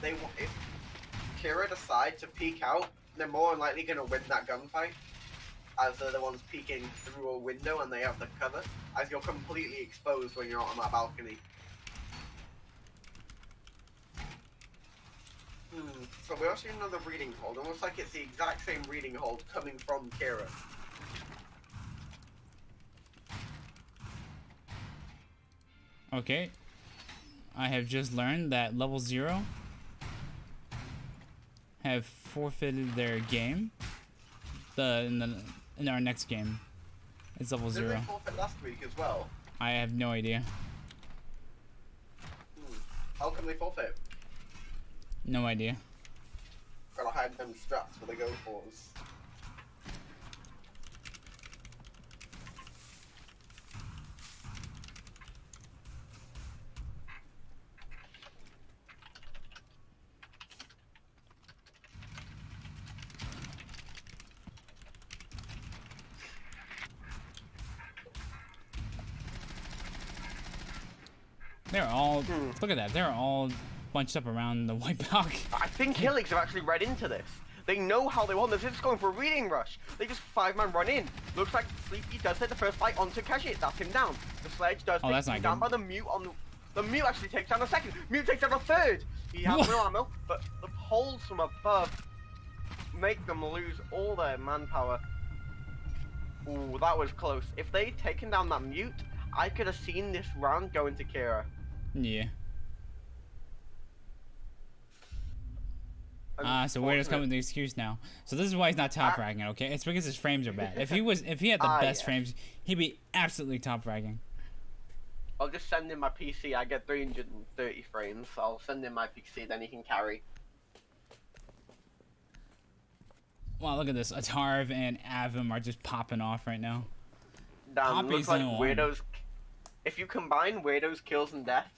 Kira decide to peek out, they're more than likely going to win that gunfight, as they're the ones peeking through a window and they have the cover, as you're completely exposed when you're out on that balcony. So we're actually another reading hold. It looks like it's the exact same reading hold coming from Kira. Okay. I have just learned that level 0 have forfeited their game in our next game. It's level Didn't 0. they forfeit last week as well? I have no idea. How come they forfeit? No idea. Gotta hide them strats for the go fors. They're all look at that. They're all bunched up around the white block. I think Hylx have actually read into this. They know how they want this. They're just going for a reading rush. They just 5-man run in. Looks like Sleepy does take the first fight onto Kajit. That's him down. The sledge does take him down by the mute on the mute actually takes down the second. Mute takes down the third. He has no ammo, but the holes from above make them lose all their manpower. Ooh, that was close. If they'd taken down that mute, I could have seen this round go into Kira. Yeah. So Weirdo's coming with the excuse now. So this is why he's not top fragging, okay? It's because his frames are bad. If he had the best frames, he'd be absolutely top fragging. I'll just send him my PC. I get 330 frames. So I'll send him my PC, then he can carry. Wow, look at this. Atarv and Avim are just popping off right now. Damn, looks like Weirdo's. If you combine Weirdo's kills and deaths,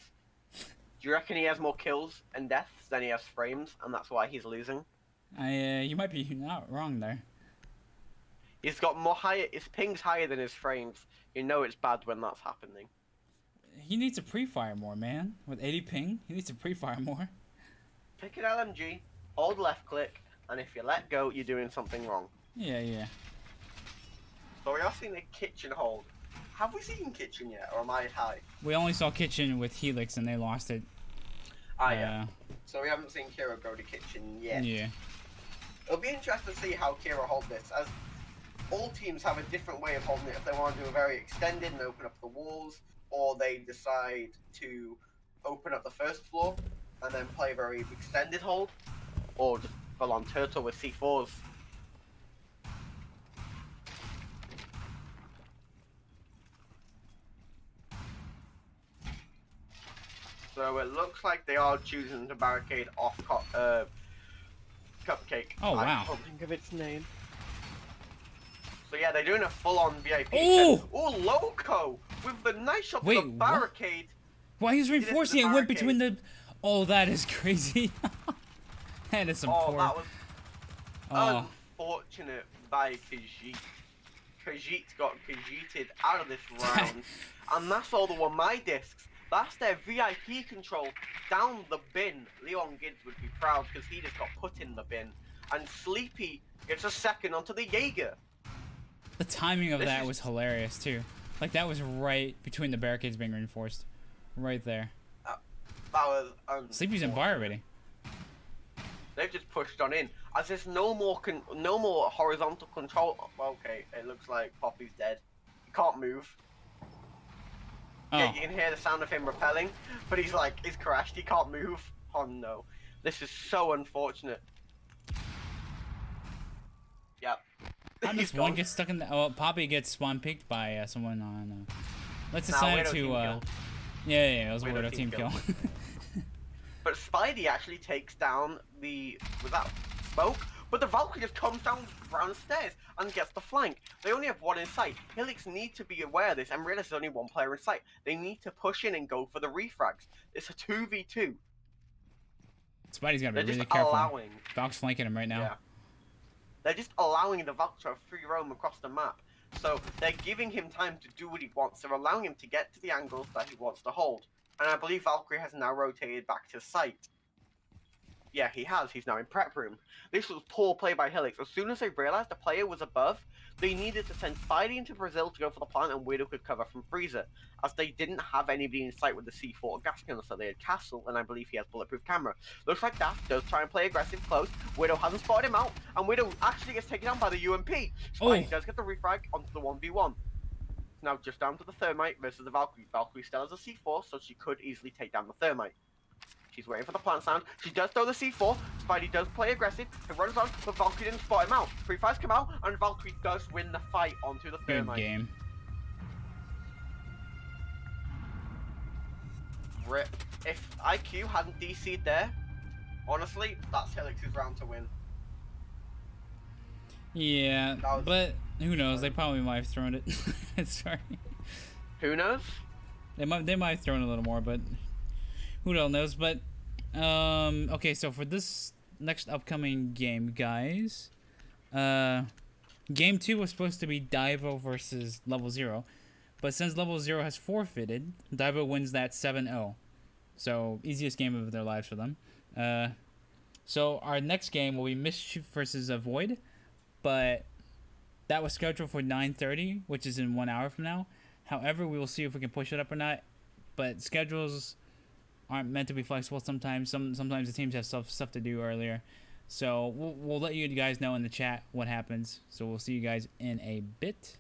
do you reckon he has more kills and deaths than he has frames, and that's why he's losing? You might be not wrong there. He's got more higher. His ping's higher than his frames. You know it's bad when that's happening. He needs to pre-fire more, man. With 80 ping, he needs to pre-fire more. Pick an LMG, hold left click, and if you let go, you're doing something wrong. Yeah, yeah. So we are seeing a kitchen hold. Have we seen kitchen yet, or am I high? We only saw kitchen with Hylx, and they lost it. Yeah. So we haven't seen Kira go to kitchen yet. Yeah. It'll be interesting to see how Kira hold this, as all teams have a different way of holding it. If they want to do a very extended and open up the walls, or they decide to open up the first floor and then play a very extended hold, or just full on turtle with C4s. So it looks like they are choosing to barricade off Cupcake. Oh, wow. I can't think of its name. So yeah, they're doing a full-on VIP. Ooh! Oh, Loco! With the nice shot to the barricade. Why he's reinforcing it? Went between the... Oh, that is crazy. That is some poor... that was unfortunate by Kajit. Kajit got Kajited out of this round. And that's all the one my discs. That's their VIP control down the bin. Leon Gibbs would be proud because he just got put in the bin. And Sleepy gets a second onto the Jaeger. The timing of that was hilarious too. Like that was right between the barricades being reinforced. Right there. That was Sleepy's in bar already. They've just pushed on in. As there's no more horizontal control. Okay, it looks like Poppy's dead. He can't move. Oh. Yeah, you can hear the sound of him repelling, but he's crashed, he can't move. Oh no. This is so unfortunate. Yep. How does one get stuck in the... Oh, Poppy gets spawn picked by someone on... Let's decide to... Yeah, it was a Weirdo team kill. But Spidey actually takes down the... Was that smoke? But the Valkyrie just comes down stairs and gets the flank. They only have one in sight. Hylx need to be aware of this and realize there's only one player in sight. They need to push in and go for the refrags. It's a 2v2. Spidey's gotta be really careful. Valk's flanking him right now. Yeah. They're just allowing the Valk to free roam across the map. So they're giving him time to do what he wants. They're allowing him to get to the angles that he wants to hold. And I believe Valkyrie has now rotated back to site. Yeah, he has. He's now in prep room. This was poor play by Hylx. As soon as they realized the player was above, they needed to send Spidey into Brazil to go for the plant and Weirdo could cover from Freezer, as they didn't have anybody in sight with the C4 gas gun, so they had Castle, and I believe he has bulletproof camera. Looks like Daft does try and play aggressive close. Weirdo hasn't spotted him out, and Weirdo actually gets taken down by the UMP. Spidey does get the refrag onto the 1v1. Now just down to the Thermite versus the Valkyrie. Valkyrie still has a C4, so she could easily take down the Thermite. She's waiting for the plant sound. She does throw the C4. Spidey does play aggressive. He runs on, but Valkyrie didn't spot him out. Free fires come out, and Valkyrie does win the fight onto the Good thermite. game. Rip. If IQ hadn't DC'd there, honestly, that's Hylx's round to win. Yeah, but who knows? They probably might have thrown it. Sorry. Who knows? They might have thrown a little more, but who the hell knows? But okay, so for this next upcoming game, guys, game 2 was supposed to be Divo versus Level 0, but since Level 0 has forfeited, Divo wins that 7-0. So easiest game of their lives for them. So our next game will be Mischief versus Void, but that was scheduled for 9:30, which is in 1 hour from now. However, we will see if we can push it up or not. But schedules aren't meant to be flexible sometimes. Sometimes the teams have stuff to do earlier. So we'll let you guys know in the chat what happens. So we'll see you guys in a bit.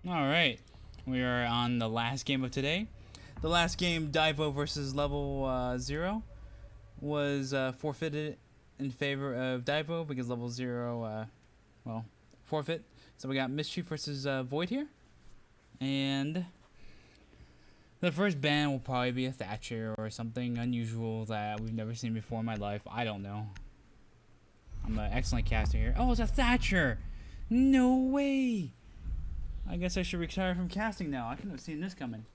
Alright, we are on the last game of today. The last game, Divo versus Level 0, was forfeited in favor of Divo because Level 0, well, forfeit. So we got Mischief versus Void here. And the first ban will probably be a Thatcher or something unusual that we've never seen before in my life. I don't know. I'm an excellent caster here. Oh, it's a Thatcher! No way! I guess I should retire from casting now. I couldn't have seen this coming.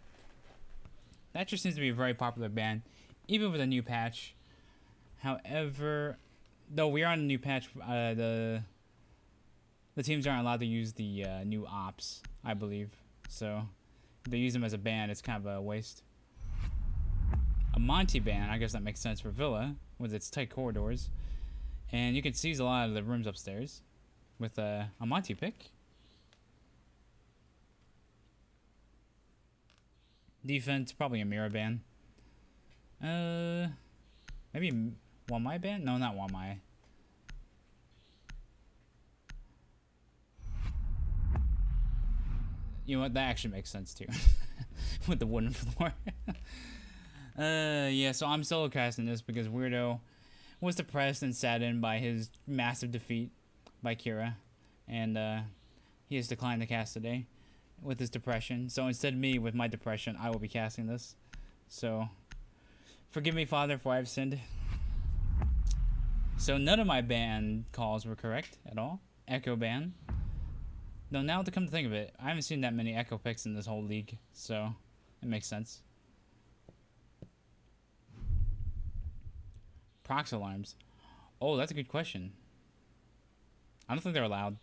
Thatcher seems to be a very popular ban, even with a new patch. However, though we are on a new patch, the teams aren't allowed to use the new ops, I believe. So if they use them as a ban, it's kind of a waste. A Monty ban, I guess that makes sense for Villa with its tight corridors, and you can seize a lot of the rooms upstairs with a Monty pick. Defense, probably a mirror ban. Maybe Wamai ban? No, not Wamai. You know what? That actually makes sense too. With the wooden floor. Yeah, so I'm solo casting this because Weirdo was depressed and saddened by his massive defeat by Kira. And, he has declined to cast today with his depression. So instead of me with my depression, I will be casting this. So, forgive me, Father, for I've sinned. So none of my ban calls were correct at all. Echo ban. No, now to come to think of it, I haven't seen that many Echo picks in this whole league. So, it makes sense. Prox alarms. Oh, that's a good question. I don't think they're allowed.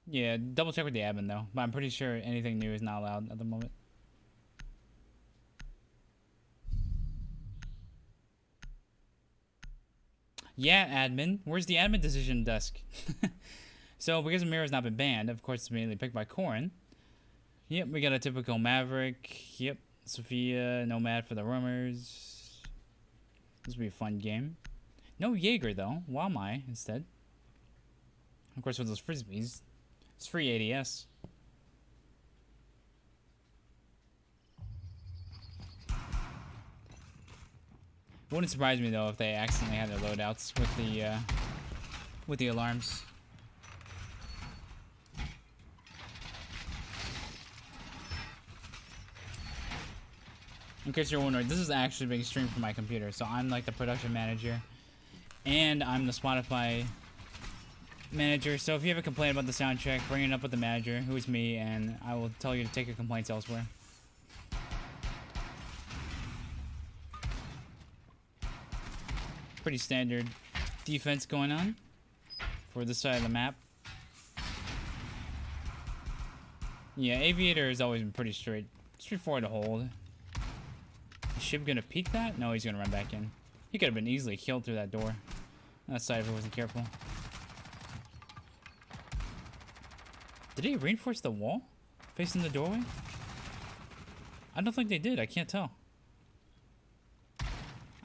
Yeah, double check with the admin though. But I'm pretty sure anything new is not allowed at the moment. Yeah, admin. Where's the admin decision desk? So, because Amira's not been banned, of course it's immediately picked by Corrin. Yep, we got a typical Maverick. Yep, Sophia, Nomad for the Roamers. This will be a fun game. No Jaeger though. Why am I instead? Of course, with those frisbees, it's free ADS. Wouldn't surprise me though if they accidentally had their loadouts with the alarms. In case you're wondering, this is actually being streamed from my computer, so I'm like the production manager, and I'm the Spotify manager. So if you have a complaint about the sound check, bring it up with the manager, who is me, and I will tell you to take your complaints elsewhere. Pretty standard defense going on for this side of the map. Yeah, Aviator has always been pretty straightforward to hold. Is Shib gonna peek that? No, he's gonna run back in. He could have been easily killed through that door. That side if he wasn't careful. Did he reinforce the wall facing the doorway? I don't think they did. I can't tell.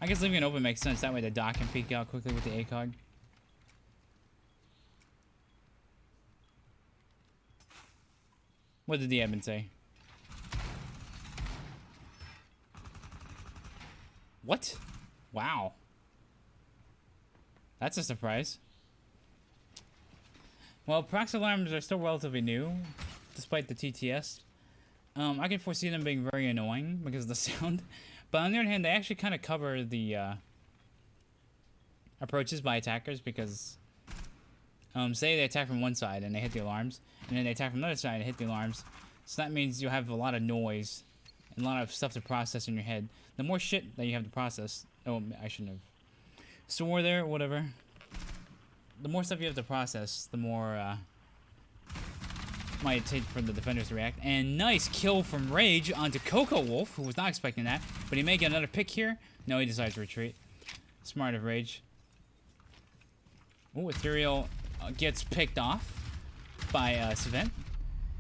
I guess leaving it open makes sense. That way the dock can peek out quickly with the ACOG. What did the admin say? What? Wow. That's a surprise. Well, prox alarms are still relatively new, despite the TTS. I can foresee them being very annoying because of the sound. But on the other hand, they actually kind of cover the approaches by attackers because, say they attack from one side and they hit the alarms, and then they attack from the other side and hit the alarms. So that means you'll have a lot of noise and a lot of stuff to process in your head. The more shit that you have to process... Oh, I shouldn't have swore there, whatever. The more stuff you have to process, the more might take for the defenders to react. And nice kill from Rage onto Coco Wolf, who was not expecting that. But he may get another pick here. No, he decides to retreat. Smart of Rage. Ooh, Ethereal gets picked off by Savant.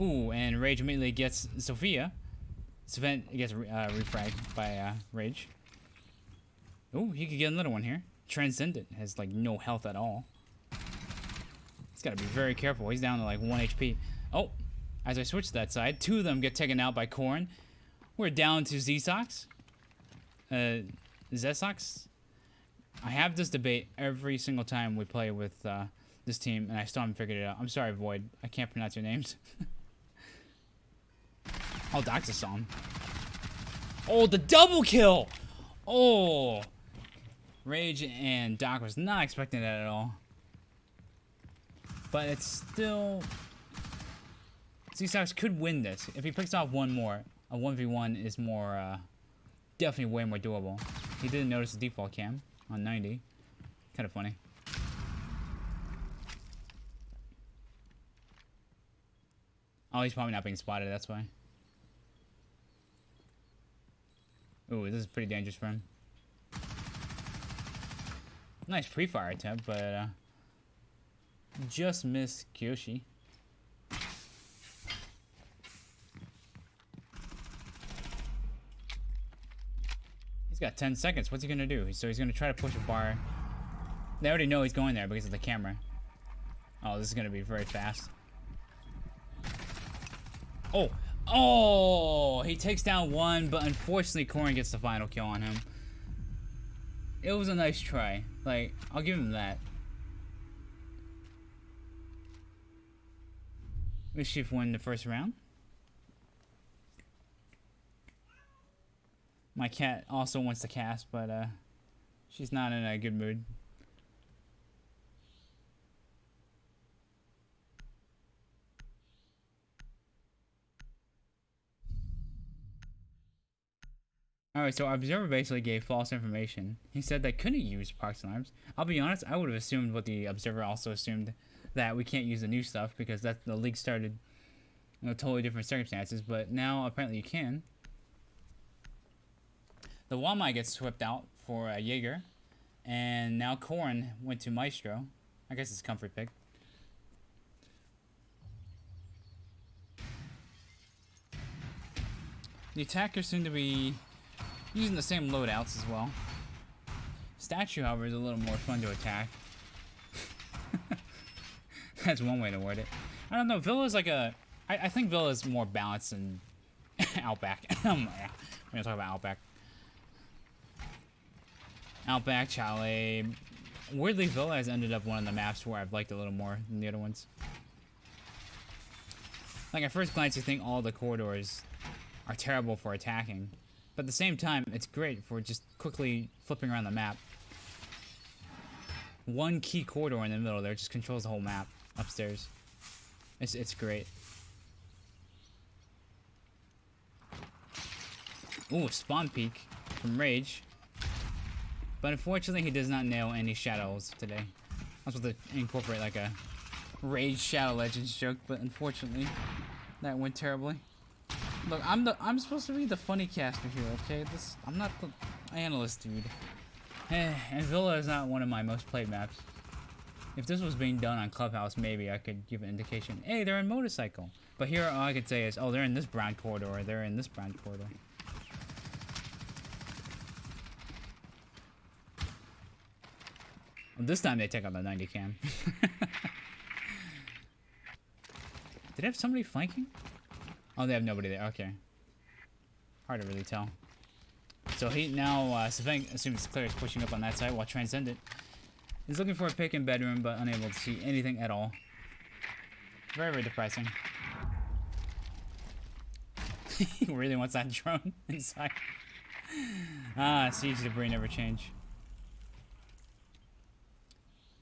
Ooh, and Rage immediately gets Sophia. Savant gets refragged by Rage. Ooh, he could get another one here. Transcendent has like no health at all. He's got to be very careful. He's down to like 1 HP. Oh, as I switch to that side, two of them get taken out by Corrin. We're down to Z-Sox. Z-Sox. I have this debate every single time we play with this team, and I still haven't figured it out. I'm sorry, Void. I can't pronounce your names. Oh, Doxa saw him. Oh, the double kill! Oh! Rage and Doc was not expecting that at all. But it's still... Z-Sox could win this. If he picks off one more, a 1v1 is more, definitely way more doable. He didn't notice the default cam on 90. Kind of funny. Oh, he's probably not being spotted, that's why. Ooh, this is pretty dangerous for him. Nice pre-fire attempt, but just missed Kyoshi. He's got 10 seconds. What's he gonna do? So he's gonna try to push a bar. They already know he's going there because of the camera. Oh, this is gonna be very fast. Oh, Oh, he takes down one, but unfortunately Corrin gets the final kill on him. It was a nice try. Like, I'll give him that. Mischief won the first round. My cat also wants to cast, but she's not in a good mood. Alright, so our observer basically gave false information. He said they couldn't use proxy alarms. I'll be honest, I would have assumed what the observer also assumed, that we can't use the new stuff because that the league started in totally different circumstances, but now apparently you can. The Wamai gets swept out for Jaeger, and now Corrin went to Maestro. I guess it's a comfort pick. The attackers seem to be using the same loadouts as well. Statue, however, is a little more fun to attack. That's one way to word it. I don't know, Villa's like a... I think Villa's more balanced than Outback. We're gonna talk about Outback. Outback, Chalet. Weirdly, Villa has ended up one of the maps where I've liked a little more than the other ones. Like, at first glance, you think all the corridors are terrible for attacking. But at the same time, it's great for just quickly flipping around the map. One key corridor in the middle there just controls the whole map upstairs. It's great. Ooh, spawn peek from Rage. But unfortunately, he does not nail any shadows today. I was supposed to incorporate like a Rage Shadow Legends joke, but unfortunately, that went terribly. Look, I'm supposed to be the funny caster here, okay? I'm not the analyst dude. And Villa is not one of my most played maps. If this was being done on Clubhouse, maybe I could give an indication. Hey, they're in motorcycle. But here, all I could say is, oh, they're in this brown corridor, or they're in this brown corridor. Well, this time they take out the 90 cam. Did they have somebody flanking? Oh, they have nobody there. Okay. Hard to really tell. So he now, Savang assumes Claire is pushing up on that side while Transcendent is looking for a pick in bedroom but unable to see anything at all. Very, very depressing. He really wants that drone inside. Ah, siege debris never change.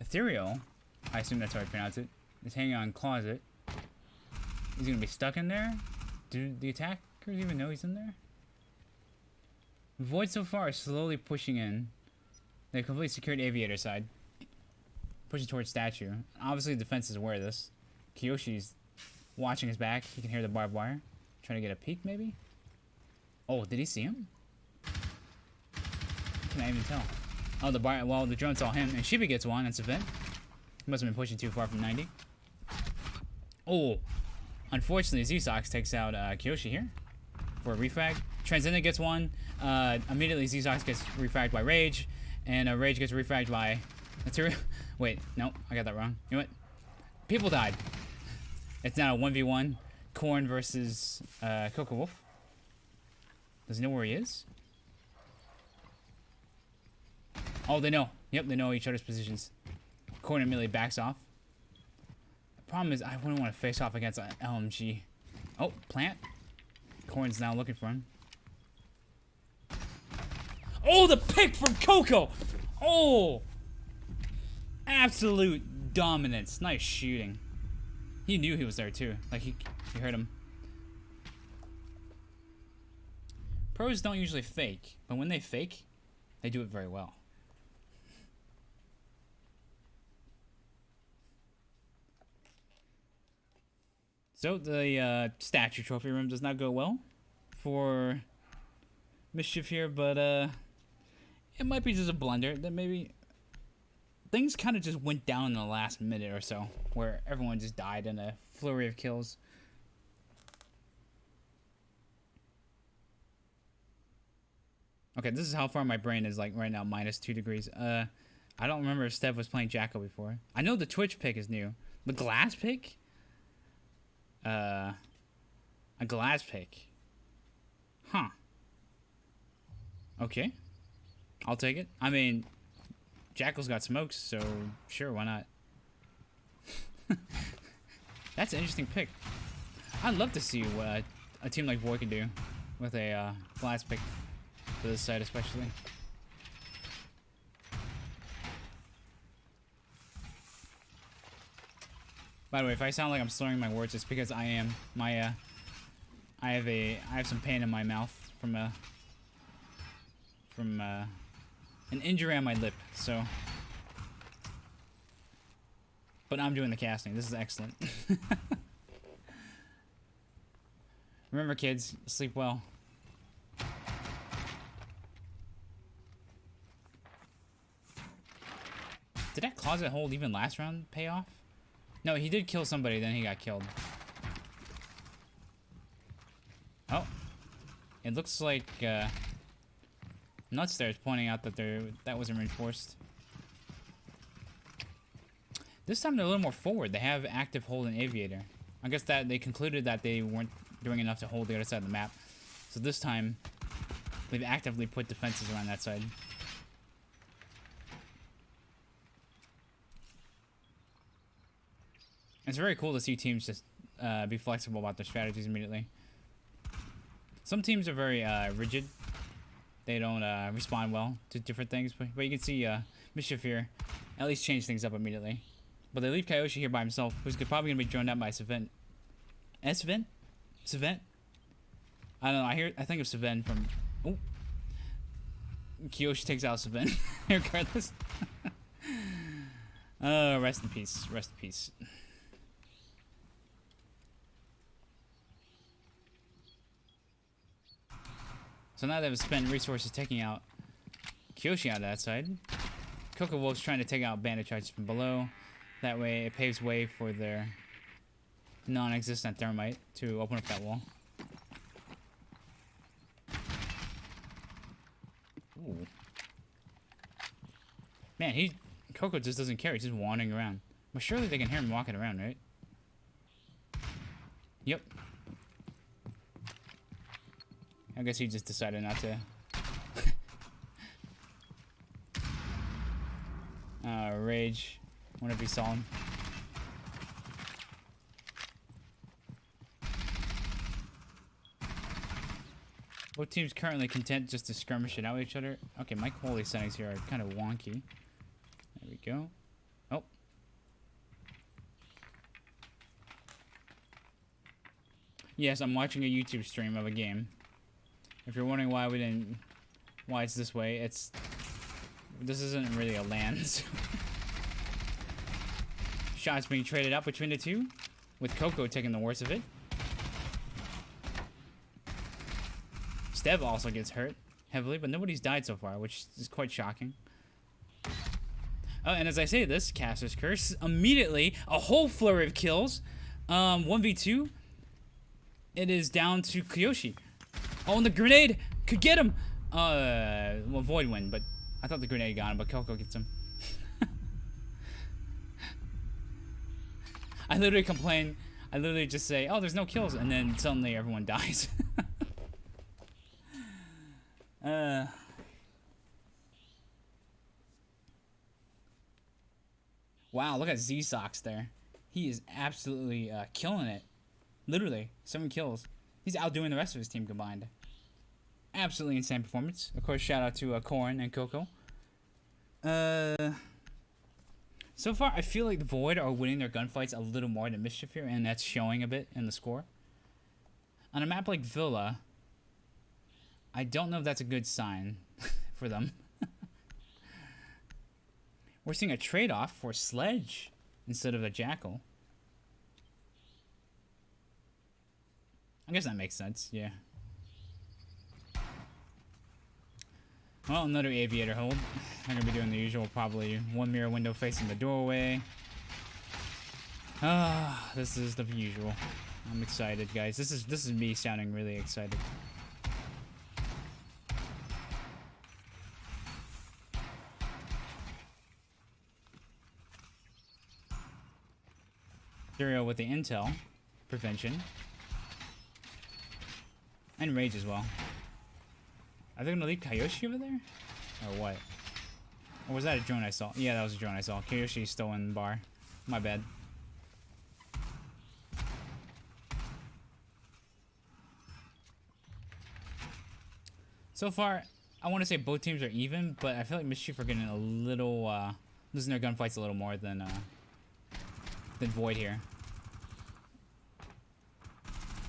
Ethereal, I assume that's how I pronounce it, is hanging on closet. He's gonna be stuck in there? Do the attackers even know he's in there? Void so far is slowly pushing in. They've completely secured Aviator side. Pushing towards Statue. Obviously the defense is aware of this. Kiyoshi's watching his back. He can hear the barbed wire. Trying to get a peek maybe? Oh, did he see him? Can I even tell? Oh, the drone saw him, and Shiba gets one, that's a vent. He must have been pushing too far from 90. Oh, unfortunately, Z-Sox takes out Kiyoshi here for a refrag. Transcendent gets one. Immediately, Z-Sox gets refragged by Rage, and Rage gets refragged by Material. Wait, no, I got that wrong. You know what? People died. It's now a 1v1. Corrin versus Coco Wolf. Does he know where he is? Oh, they know. Yep, they know each other's positions. Corrin immediately backs off. The problem is I wouldn't want to face off against an LMG. Oh, plant. Corrin's now looking for him. Oh, the pick from Coco! Oh! Absolute dominance. Nice shooting. He knew he was there too. Like he heard him. Pros don't usually fake, but when they fake, they do it very well. So the statue trophy room does not go well for Mischief here, but it might be just a blunder that maybe things kind of just went down in the last minute or so, where everyone just died in a flurry of kills. Okay, this is how far my brain is like right now, -2 degrees. I don't remember if Steph was playing Jacko before. I know the Twitch pick is new. The glass pick? A glass pick. Huh. Okay. I'll take it. I mean, Jackal's got smokes, so sure, why not? That's an interesting pick. I'd love to see what a team like Void can do with a glass pick for this side, especially. By the way, if I sound like I'm slurring my words, it's because I am. My I have some pain in my mouth from an injury on my lip. So, but I'm doing the casting. This is excellent. Remember, kids, sleep well. Did that closet hold even last round pay off? No, he did kill somebody, then he got killed. Oh. It looks like Nuts there is pointing out that that wasn't reinforced. This time they're a little more forward. They have active hold and aviator. I guess that they concluded that they weren't doing enough to hold the other side of the map. So this time they've actively put defenses around that side. It's very cool to see teams just be flexible about their strategies immediately. Some teams are very rigid. They don't respond well to different things, but you can see Mischief here at least change things up immediately. But they leave Kyoshi here by himself, who's probably going to be joined out by Savent. Savent? Savent? I don't know, I think of Savent from... Oh! Kyoshi takes out Savent, regardless. Rest in peace. Rest in peace. So now they've spent resources taking out Kyoshi out of that side. Coco Wolf's trying to take out bandit charges from below. That way it paves way for their non-existent thermite to open up that wall. Ooh. Man, Coco just doesn't care. He's just wandering around. But surely they can hear him walking around, right? Yep. I guess he just decided not to. Rage. Wonder if he saw him. Both teams currently content just to skirmish it out with each other. Okay, my quality settings here are kind of wonky. There we go. Oh. Yes, I'm watching a YouTube stream of a game. If you're wondering why why it's this way, this isn't really a LAN. Shots being traded out between the two, with Coco taking the worst of it. Stev also gets hurt heavily, but nobody's died so far, which is quite shocking. Oh, and as I say this, Caster's Curse, immediately a whole flurry of kills. 1v2. It is down to Kyoshi. Oh, and the grenade could get him. Well, Void win, but I thought the grenade got him, but Coco gets him. I literally complain. I literally just say, "Oh, there's no kills," and then suddenly everyone dies. Wow, look at Z-Sox there. He is absolutely killing it. Literally, 7 kills. He's outdoing the rest of his team combined. Absolutely insane performance. Of course, shout out to Corrin and Coco. So far, I feel like the Void are winning their gunfights a little more than Mischief here, and that's showing a bit in the score. On a map like Villa, I don't know if that's a good sign for them. We're seeing a trade-off for Sledge instead of a Jackal. I guess that makes sense, yeah. Well, another aviator hold. I'm gonna be doing the usual, probably one mirror window facing the doorway. Ah, this is the usual. I'm excited, guys. This is me sounding really excited. Serial with the intel prevention. And Rage as well. Are they gonna leave Kyoshi over there? Or what? Or was that a drone I saw? Yeah, that was a drone I saw. Kyoshi's still in the bar. My bad. So far, I want to say both teams are even, but I feel like Mischief are getting a little, losing their gunfights a little more than Void here.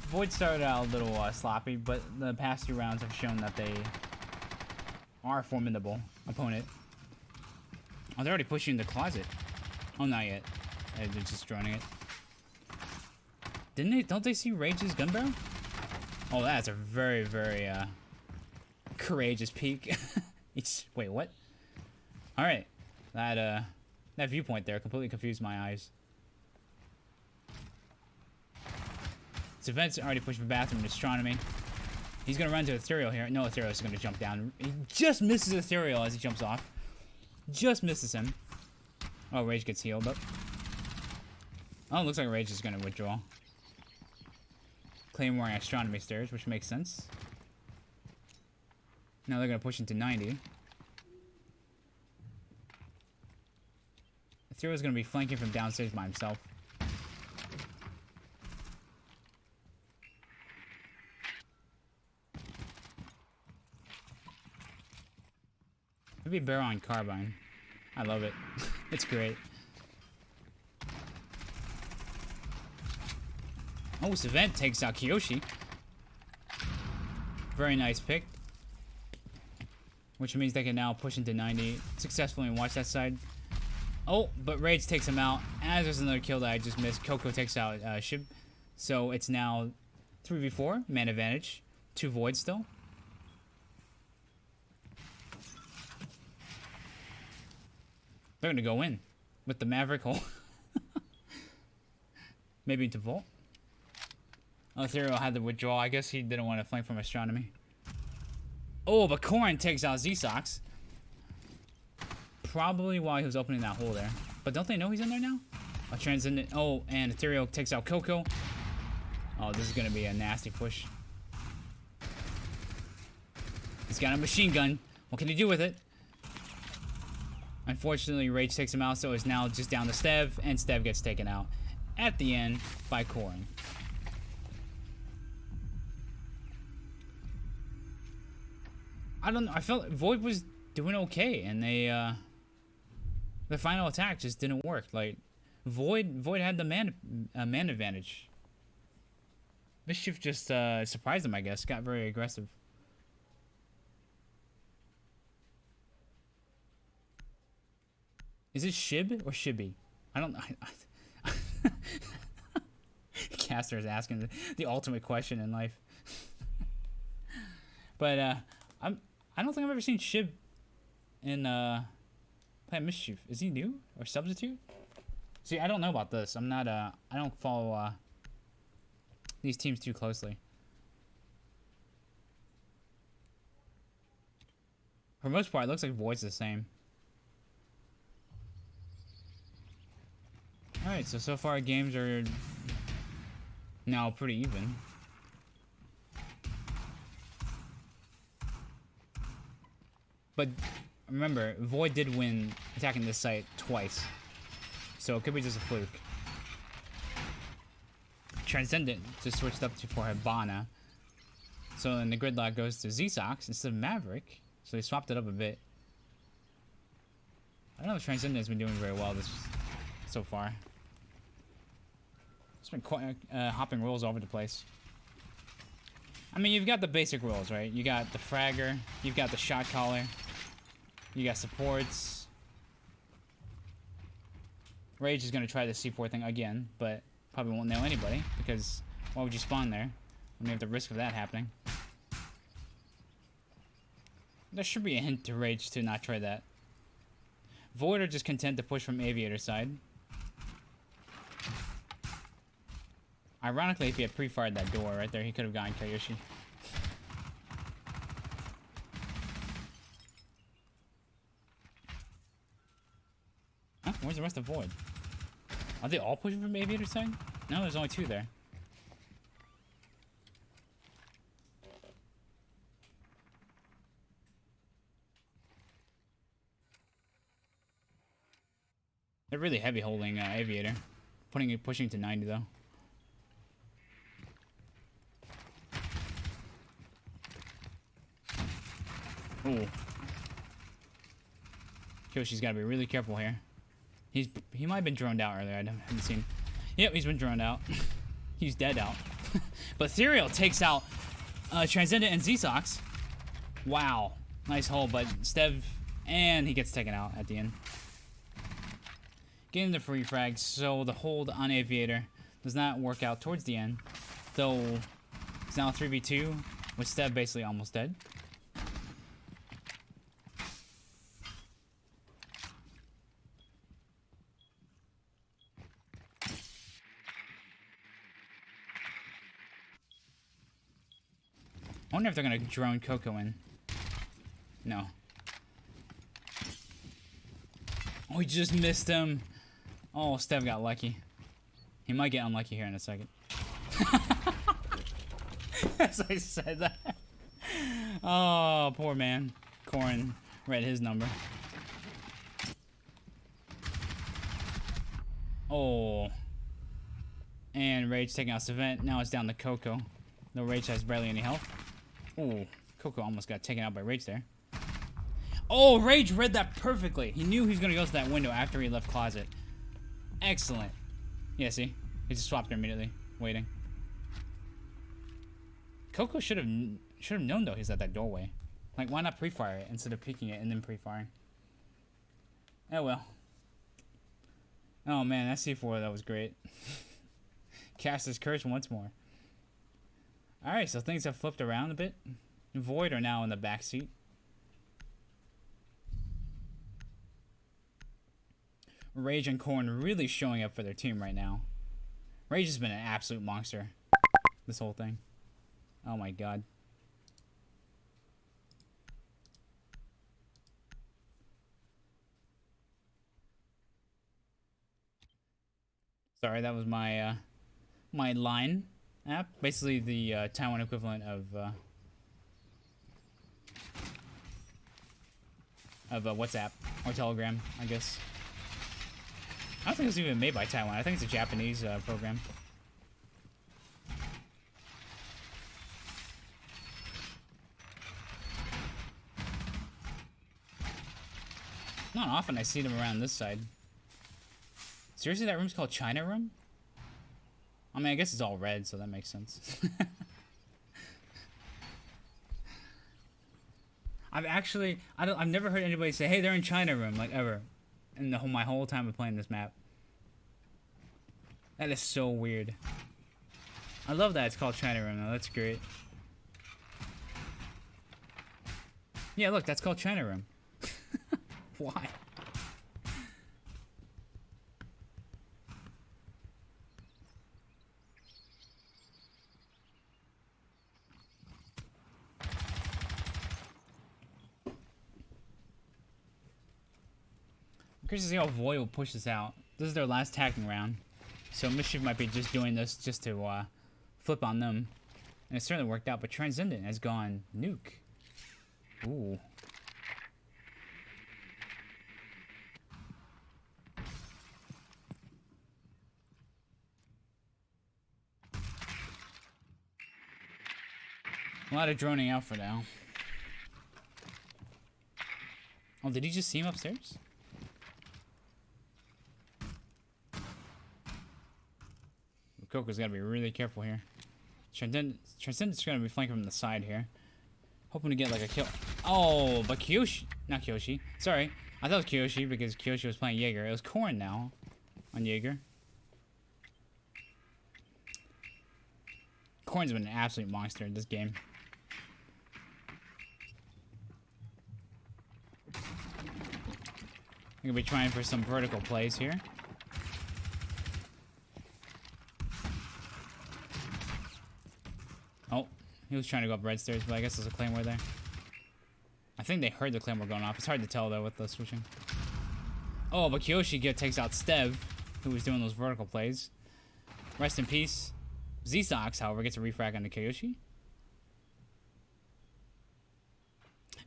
Void started out a little sloppy, but the past few rounds have shown that they are a formidable opponent. Oh, they're already pushing the closet. Oh, not yet. They're just droning it. Didn't they? Don't they see Rage's gun barrel? Oh, that's a very, very courageous peek. Wait, what? All right, that viewpoint there completely confused my eyes. Savant's already pushed for bathroom and astronomy. He's gonna run to Ethereal here. No, Ethereal is gonna jump down. He just misses Ethereal as he jumps off. Just misses him. Oh, Rage gets healed up. Oh, looks like Rage is gonna withdraw. Claymore and astronomy stairs, which makes sense. Now they're gonna push into 90. Ethereal's gonna be flanking from downstairs by himself. Maybe barrel on carbine. I love it. It's great. Oh, Savant takes out Kyoshi. Very nice pick. Which means they can now push into 90 successfully and watch that side. Oh, but Rage takes him out. As there's another kill that I just missed. Coco takes out Shib. So it's now 3v4, man advantage. 2 voids still. They're gonna go in with the Maverick hole. Maybe into Vault. Oh, Ethereal had to withdraw. I guess he didn't want to flank from astronomy. Oh, but Korin takes out Z-Sox. Probably while he was opening that hole there. But don't they know he's in there now? A Transcendent. Oh, and Ethereal takes out Coco. Oh, this is gonna be a nasty push. He's got a machine gun. What can he do with it? Unfortunately, Rage takes him out, so it's now just down to Stev, and Stev gets taken out at the end by Korin. I don't know. I felt Void was doing okay, and the final attack just didn't work. Like Void had the man advantage. Mischief just surprised him, I guess. Got very aggressive. Is it Shib or Shibby? I don't know. Caster is asking the ultimate question in life. But I don't think I've ever seen Shib in Planet Mischief. Is he new or substitute? See, I don't know about this. I'm not I don't follow these teams too closely. For the most part, it looks like Void's the same. Alright, so far games are now pretty even. But remember, Void did win attacking this site twice. So it could be just a fluke. Transcendent just switched up for Hibana. So then the gridlock goes to Z-Sox instead of Maverick. So they swapped it up a bit. I don't know if Transcendent has been doing very well so far. It's been quite, hopping rolls all over the place. I mean, you've got the basic rolls, right? You got the fragger, you've got the shot caller, you got supports. Rage is going to try the C4 thing again, but probably won't nail anybody, because why would you spawn there when you have the risk of that happening? There should be a hint to Rage to not try that. Void are just content to push from Aviator side. Ironically, if he had pre-fired that door right there, he could have gotten Kyoshi. Huh? Where's the rest of Void? Are they all pushing from Aviator side? No, there's only 2 there. They're really heavy holding Aviator. Pushing to 90 though. Ooh. Kyoshi's gotta be really careful here. He might have been droned out earlier. I haven't seen. Yep, he's been droned out. He's dead out. But Ethereal takes out Transcendent and Z-Sox. Wow. Nice hole, but Stev, and he gets taken out at the end. Getting the free frag, so the hold on Aviator does not work out towards the end. Though it's now 3v2 with Stev basically almost dead. I wonder if they're gonna drone Coco in. No. Oh, he just missed him. Oh, Stev got lucky. He might get unlucky here in a second. As I said that. Oh, poor man. Corrin read his number. Oh. And Rage taking out Savant. Now it's down to Coco. No, Rage has barely any health. Ooh, Coco almost got taken out by Rage there. Oh, Rage read that perfectly. He knew he was going to go to that window after he left closet. Excellent. Yeah, see? He just swapped there immediately, waiting. Coco should have known, though, he's at that doorway. Like, why not pre-fire it instead of peeking it and then pre-firing? Oh, well. Oh, man, that C4, that was great. Cast his curse once more. Alright, so things have flipped around a bit. Void are now in the back seat. Rage and Corrin really showing up for their team right now. Rage has been an absolute monster. This whole thing. Oh my god. Sorry, that was my my Line app. Basically the Taiwan equivalent of WhatsApp or Telegram, I guess. I don't think it's even made by Taiwan. I think it's a Japanese program. Not often I see them around this side. Seriously, that room's called China Room? I mean, I guess it's all red, so that makes sense. I've never heard anybody say, hey, they're in China Room, like, ever. In my whole time of playing this map. That is so weird. I love that it's called China Room, though. That's great. Yeah, look, that's called China Room. Why? I'm curious to see how Void will push this out. This is their last tagging round. So Mischief might be just doing this just to flip on them. And it certainly worked out, but Transcendent has gone nuke. Ooh. A lot of droning out for now. Oh, did he just see him upstairs? Coco's gotta be really careful here. Transcendent's gonna be flanking from the side here. Hoping to get like a kill. Oh, but Kyoshi. Not Kyoshi. Sorry. I thought it was Kyoshi because Kyoshi was playing Jaeger. It was Corrin now on Jaeger. Corrin's been an absolute monster in this game. I'm gonna be trying for some vertical plays here. Oh, he was trying to go up red stairs, but I guess there's a claymore there. I think they heard the claymore going off. It's hard to tell though with the switching. Oh, but Kyoshi takes out Stev, who was doing those vertical plays. Rest in peace. Z-Sox, however, gets a refrag on the Kyoshi.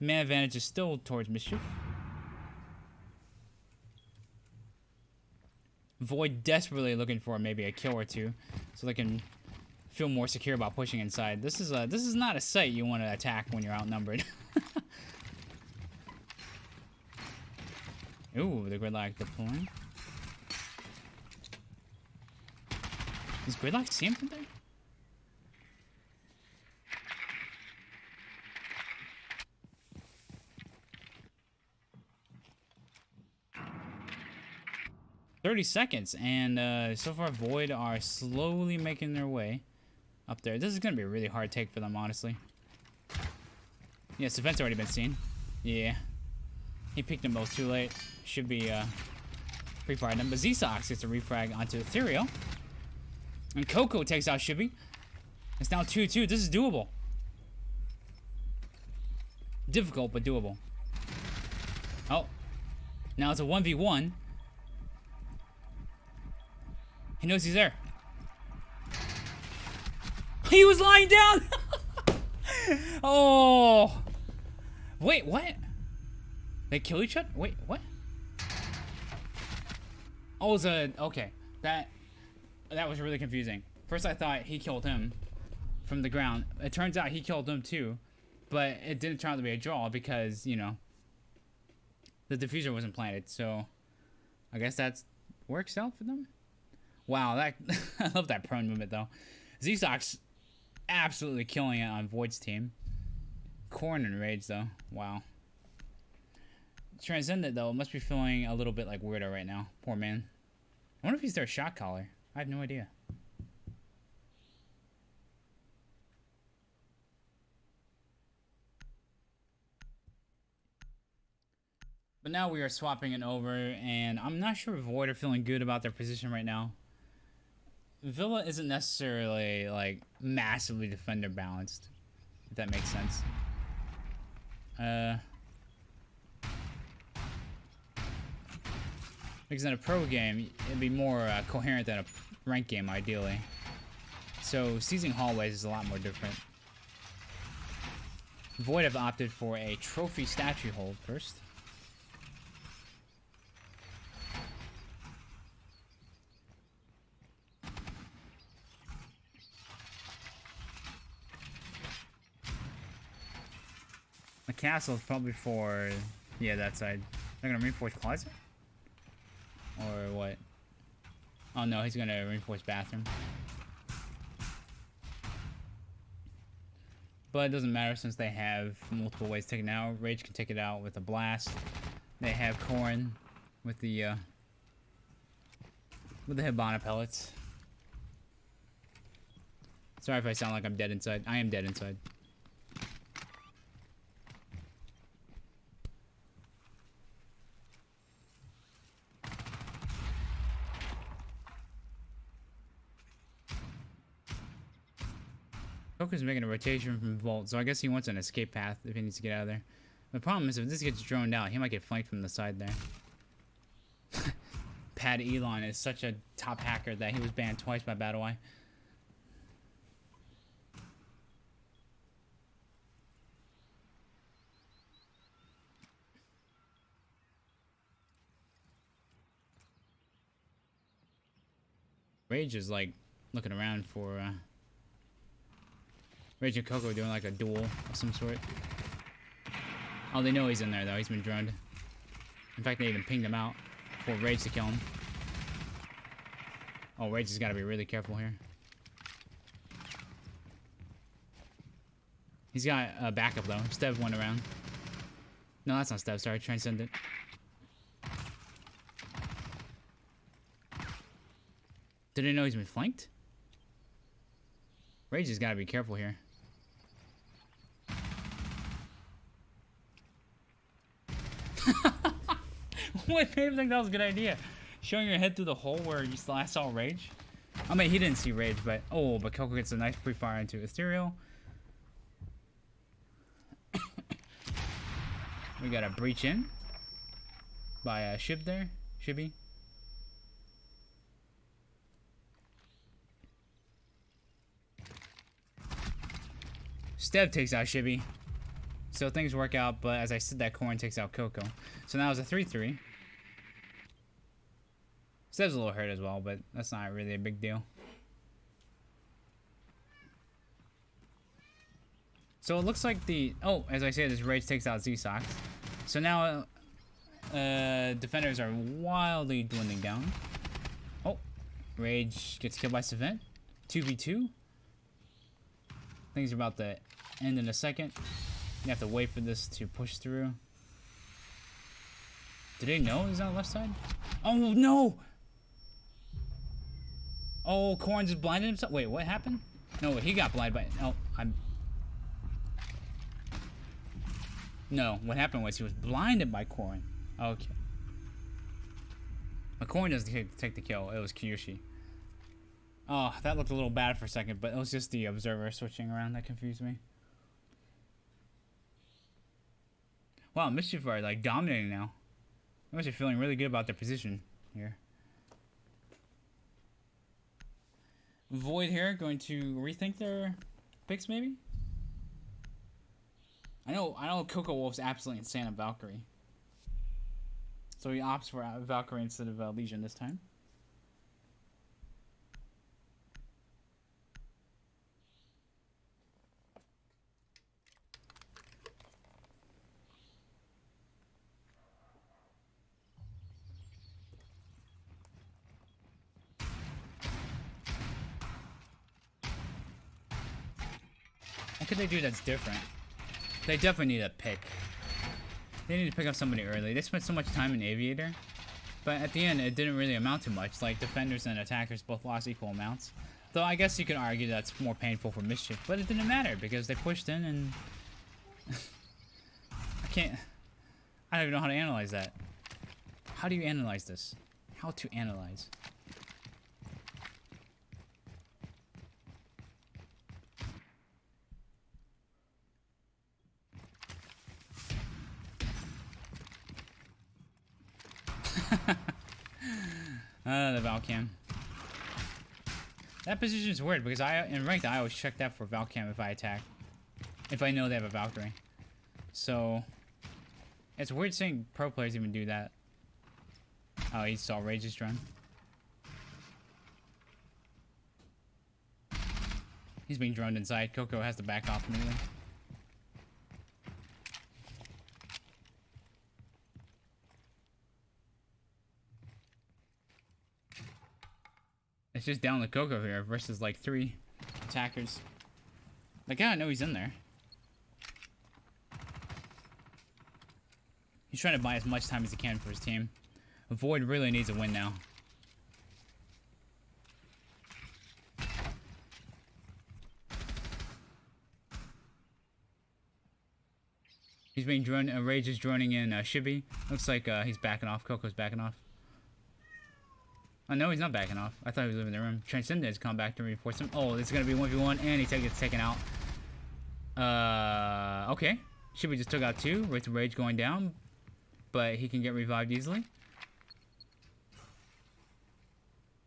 Man advantage is still towards Mischief. Void desperately looking for maybe a kill or two, so they can feel more secure about pushing inside. This is not a site you want to attack when you're outnumbered. Ooh, the gridlock deploying. Does gridlock see him from there? "30 seconds, and so far Void are slowly making their way up there. This is gonna be a really hard take for them, honestly. Yes, event's already been seen. Yeah, he picked them both too late. Should be pre-fired them. But Z-Sox gets a refrag onto Ethereal, and Coco takes out Shibby. It's now 2-2. This is doable. Difficult, but doable. Oh, now it's a 1v1. He knows he's there. He was lying down! Oh! Wait, what? They kill each other? Wait, what? Oh, it was a... Okay. That was really confusing. First I thought he killed him from the ground. It turns out he killed him too. But it didn't turn out to be a draw because, you know, the diffuser wasn't planted. So, I guess that works out for them. Wow, that I love that prone movement though. Z-Sox absolutely killing it on Void's team. Corn and Rage though. Wow. Transcendent though must be feeling a little bit like Weirdo right now. Poor man. I wonder if he's their shot caller. I have no idea. But now we are swapping it over, and I'm not sure if Void are feeling good about their position right now. Villa isn't necessarily, like, massively defender balanced, if that makes sense. Because in a pro game, it'd be more coherent than a ranked game, ideally. So, seizing hallways is a lot more different. Void have opted for a trophy statue hold first. The castle is probably for, yeah, that side. They're gonna reinforce closet? Or what? Oh no, he's gonna reinforce bathroom. But it doesn't matter since they have multiple ways to take it out. Rage can take it out with a blast. They have Corn with the Hibana pellets. Sorry if I sound like I'm dead inside. I am dead inside. Coco's making a rotation from Vault, so I guess he wants an escape path if he needs to get out of there. The problem is if this gets droned out, he might get flanked from the side there. Pad Elon is such a top hacker that he was banned twice by Battle Eye. Rage is like looking around for Rage and Coco doing like a duel of some sort. Oh, they know he's in there though. He's been droned. In fact, they even pinged him out for Rage to kill him. Oh, Rage has got to be really careful here. He's got a backup though. Stev went around. No, that's not Stev. Sorry, Transcendent. Did he know he's been flanked? Rage has got to be careful here. What made him think that was a good idea? Showing your head through the hole where you last saw Rage? I mean, he didn't see Rage, but... Oh, but Coco gets a nice pre-fire into Ethereal. We got a breach in. By a Shib there. Shibby. Stev takes out Shibby. So things work out, but as I said, that Corn takes out Coco. So now it's a 3-3. Seb's a little hurt as well, but that's not really a big deal. So it looks like the... Oh, as I said, this Rage takes out Z-Sox. So now, defenders are wildly dwindling down. Oh, Rage gets killed by Savant. 2v2. Things are about to end in a second. You have to wait for this to push through. Did they know he's on the left side? Oh, no! Oh, Corn just blinded himself. Wait, what happened? No, he got blinded by... Oh, I'm... No, what happened was he was blinded by Corn. Okay. But Corn doesn't take the kill. It was Kyushi. Oh, that looked a little bad for a second, but it was just the observer switching around that confused me. Wow, Mischief are like dominating now. They must be feeling really good about their position here. Void here going to rethink their picks maybe? I know Coco Wolf's absolutely insane on Valkyrie. So he opts for Valkyrie instead of Legion this time. What could they do that's different? They definitely need a pick. They need to pick up somebody early. They spent so much time in Aviator, but at the end it didn't really amount to much. Like defenders and attackers both lost equal amounts. Though I guess you could argue that's more painful for Mischief, but it didn't matter because they pushed in and I don't even know how to analyze that. How do you analyze this? How to analyze? The Valcam. That position is weird because in ranked I always check that for Valcam if I attack. If I know they have a Valkyrie. So it's weird seeing pro players even do that. Oh, he saw Rage's drone. He's being droned inside. Coco has to back off immediately. It's just down to Coco here versus like 3 attackers. Like, I know he's in there. He's trying to buy as much time as he can for his team. Void really needs a win now. He's being drone. Rage is droning in Shibi. Looks like he's backing off. Coco's backing off. Oh, no, he's not backing off. I thought he was leaving the room. Transcendent has come back to reinforce him. Oh, this is going to be 1v1, and he gets taken out. Okay. Shibi just took out 2 with Rage going down, but he can get revived easily.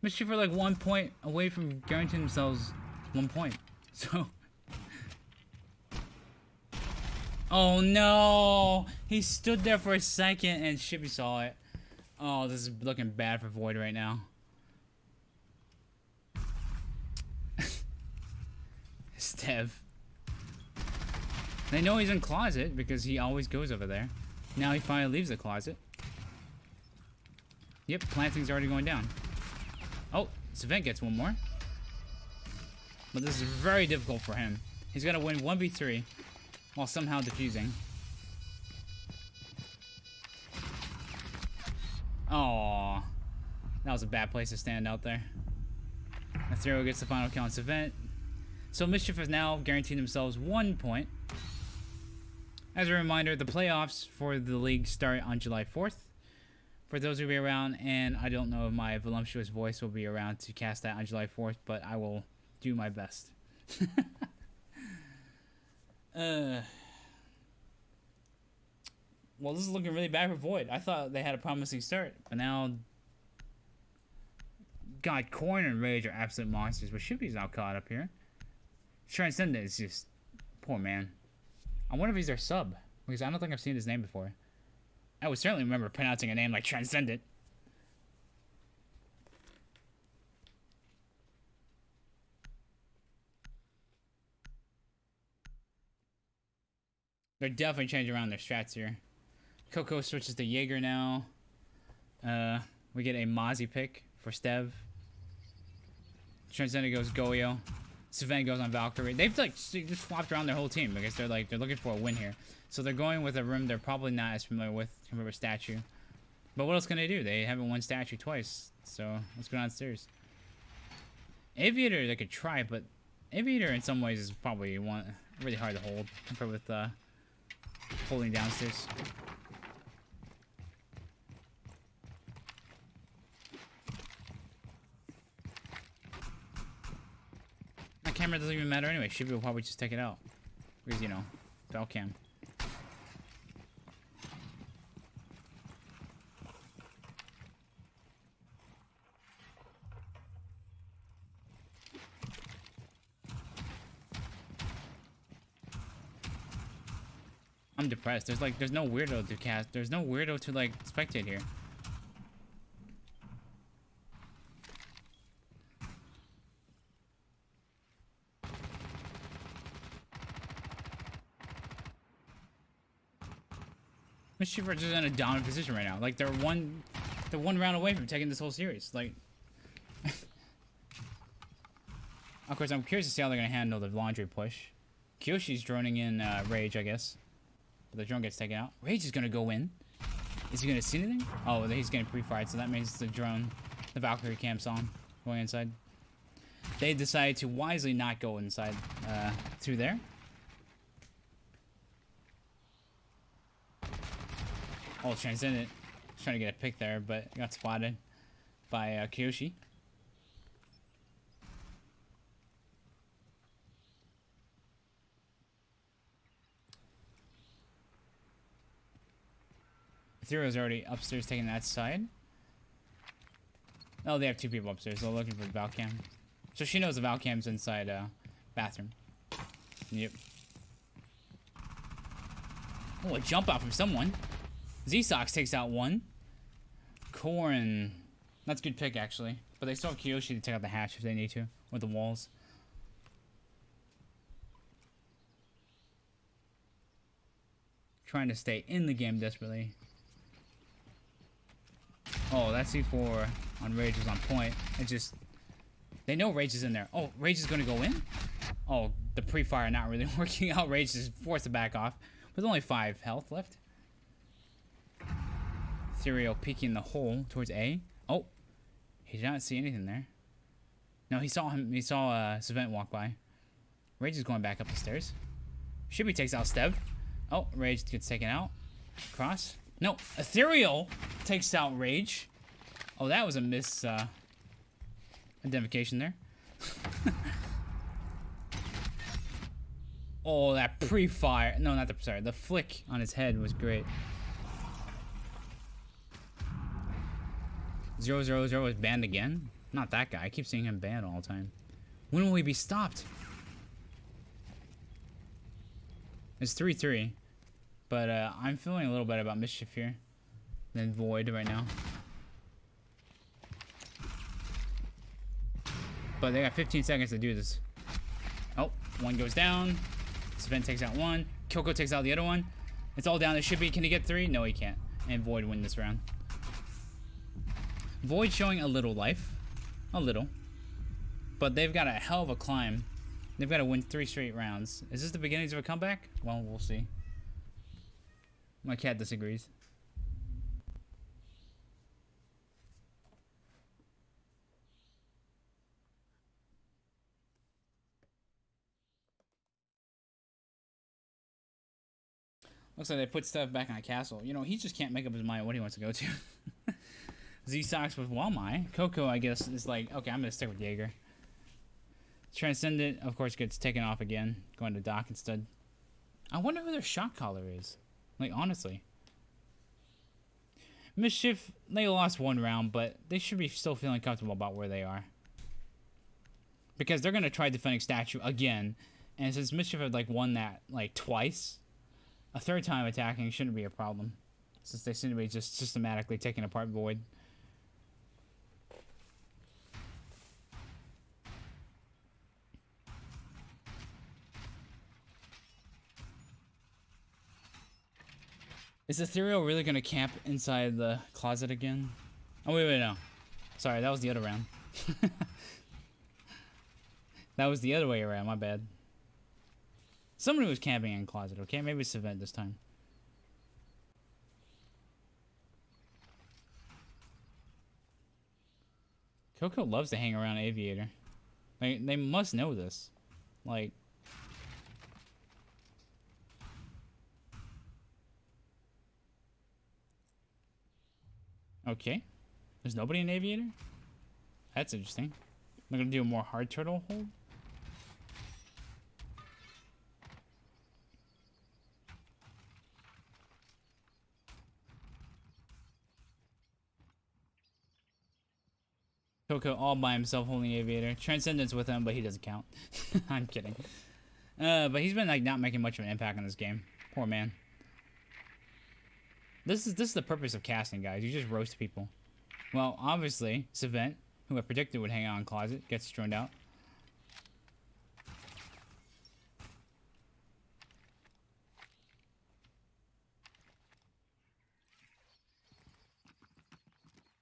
Mischief are like 1 point away from guaranteeing themselves 1 point. So... Oh, no! He stood there for a second, and Shibi saw it. Oh, this is looking bad for Void right now. Stev. They know he's in closet because he always goes over there. Now he finally leaves the closet. Yep, planting's already going down. Oh, Savant gets 1 more. But this is very difficult for him. He's got to win 1v3 while somehow defusing. Oh, that was a bad place to stand out there. Zero gets the final kill on Savant. So Mischief has now guaranteed themselves 1 point. As a reminder, the playoffs for the league start on July 4th. For those who will be around, and I don't know if my voluptuous voice will be around to cast that on July 4th, but I will do my best. Well, this is looking really bad for Void. I thought they had a promising start, but now... God, Corn and Rage are absolute monsters, but Shibi's now caught up here. Transcendent is just... Poor man. I wonder if he's their sub, because I don't think I've seen his name before. I would certainly remember pronouncing a name like Transcendent. They're definitely changing around their strats here. Coco switches to Jaeger now. We get a Mozzie pick for Stev. Transcendent goes Goyo. Sven goes on Valkyrie. They've like just swapped around their whole team because they're looking for a win here. So they're going with a room they're probably not as familiar with compared with Statue. But what else can they do? They haven't won Statue twice. So let's go downstairs. Aviator they could try, but Aviator in some ways is probably really hard to hold compared with holding downstairs. My camera doesn't even matter anyway. Shibi will probably just take it out. Because, you know, Valcam. I'm depressed. There's no weirdo to cast. There's no weirdo to like spectate here. Mischief are just in a dominant position right now. Like they're one round away from taking this whole series. Like, of course, I'm curious to see how they're gonna handle the laundry push. Kyoshi's droning in Rage, I guess. But the drone gets taken out. Rage is gonna go in. Is he gonna see anything? Oh, he's getting pre-fired, so that means the drone, the Valkyrie camp's on, going inside. They decided to wisely not go inside through there. Oh, Transcendent. Trying to get a pick there, but got spotted by Kyoshi. Ethereal's already upstairs taking that side. Oh, they have two people upstairs. They're looking for the Valcam. So she knows the Valcam's inside bathroom. Yep. Oh, a jump out from someone. Z-Sox takes out one. Corrin. That's a good pick, actually. But they still have Kyoshi to take out the hatch if they need to. With the walls. Trying to stay in the game desperately. Oh, that C4 on Rage was on point. It just... They know Rage is in there. Oh, Rage is going to go in? Oh, the pre-fire not really working out. Rage is forced to back off. With only 5 health left. Ethereal peeking the hole towards A. Oh, he did not see anything there. No, he saw him. He saw Savant walk by. Rage is going back up the stairs. Shibi takes out Stev. Oh, Rage gets taken out. Cross. No, Ethereal takes out Rage. Oh, that was a miss identification there. Oh, that pre-fire. No, not the, sorry. The flick on his head was great. 000 is banned again? Not that guy. I keep seeing him banned all the time. When will he be stopped? It's 3-3. But I'm feeling a little better about Mischief here than Void right now. But they got 15 seconds to do this. Oh, one goes down. Sven takes out one. Kyoko takes out the other one. It's all down to Shibi. Can he get 3? No, he can't. And Void win this round. Void showing a little life. A little. But they've got a hell of a climb. They've got to win 3 straight rounds. Is this the beginnings of a comeback? Well, we'll see. My cat disagrees. Looks like they put stuff back on a castle. You know, he just can't make up his mind what he wants to go to. Z-Sox with Walmai. Coco, I guess, is like, okay, I'm going to stick with Jaeger. Transcendent, of course, gets taken off again. Going to Doc instead. I wonder who their shot caller is. Like, honestly. Mischief, they lost 1 round, but they should be still feeling comfortable about where they are. Because they're going to try defending Statue again. And since Mischief had, like, won that, like, twice, a 3rd time attacking shouldn't be a problem. Since they seem to be just systematically taking apart Void. Is Ethereal really gonna camp inside the closet again? Oh, wait, no. Sorry, that was the other round. That was the other way around, my bad. Somebody was camping in closet, okay? Maybe it's Event this time. Coco loves to hang around Aviator. Like, they must know this. Like... Okay. There's nobody in Aviator? That's interesting. I'm gonna do a more hard turtle hold. Coco all by himself holding Aviator. Transcendence with him, but he doesn't count. I'm kidding. But he's been like not making much of an impact on this game. Poor man. This is the purpose of casting, guys. You just roast people. Well, obviously, Savant, who I predicted would hang out in closet, gets thrown out.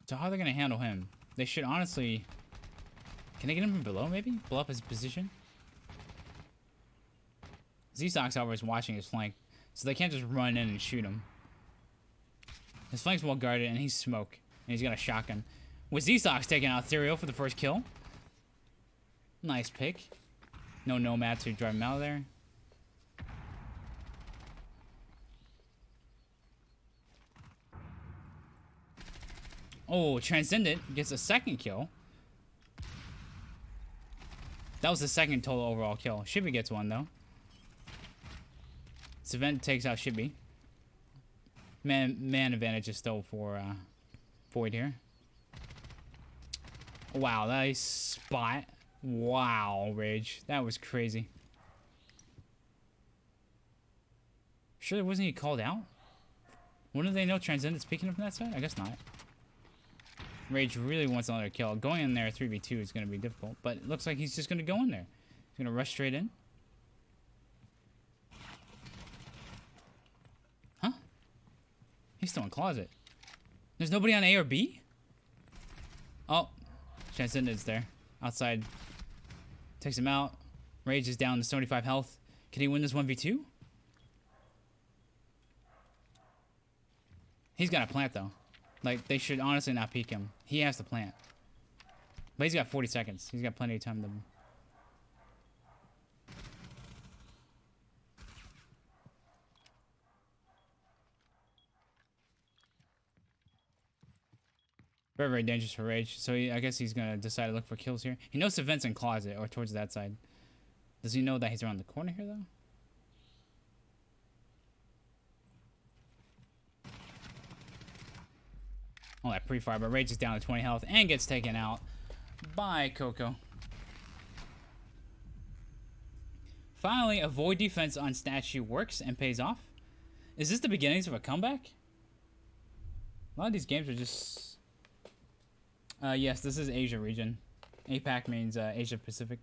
So how are they gonna handle him? They should honestly... Can they get him from below, maybe? Blow up his position? Z-Sox, however, is watching his flank, so they can't just run in and shoot him. His flank's well guarded, and he's smoke. And he's got a shotgun. With Z-Sox taking out Ethereal for the first kill. Nice pick. No Nomad to drive him out of there. Oh, Transcendent gets a second kill. That was the second total overall kill. Shibby gets one, though. Savant takes out Shibby. Man advantage is still for Void here. Wow, nice spot. Wow, Rage. That was crazy. Surely wasn't he called out? Wouldn't they know Transcendent's peeking from that side? I guess not. Rage really wants another kill. Going in there 3v2 is going to be difficult, but it looks like he's just going to go in there. He's going to rush straight in. Huh? He's still in closet. There's nobody on A or B? Oh, Transcendent's there. Outside. Takes him out. Rage is down to 75 health. Can he win this 1v2? He's got a plant, though. Like, they should honestly not peek him. He has to plant. But he's got 40 seconds. He's got plenty of time to... Very, very dangerous for Rage. So I guess he's going to decide to look for kills here. He knows Savant's in closet or towards that side. Does he know that he's around the corner here, though? Oh, that pre-fire, but Rage is down to 20 health and gets taken out by Coco. Finally, a void defense on statue works and pays off. Is this the beginnings of a comeback? A lot of these games are just... yes, this is Asia region. APAC means Asia Pacific.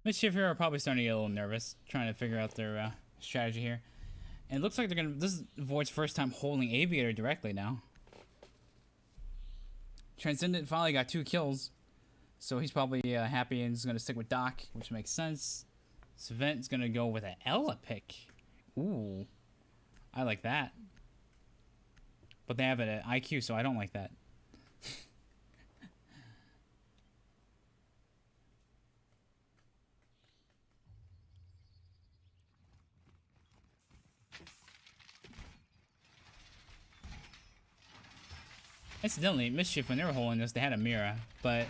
Mischief here are probably starting to get a little nervous, trying to figure out their strategy here. And it looks like they're gonna... This is Void's first time holding Aviator directly now. Transcendent finally got 2 kills, so he's probably happy and is gonna stick with Doc, which makes sense. Savant's gonna go with an Ella pick. Ooh, I like that. But they have it at IQ, so I don't like that. Incidentally, Mischief, when they were holding this, they had a Mira, but it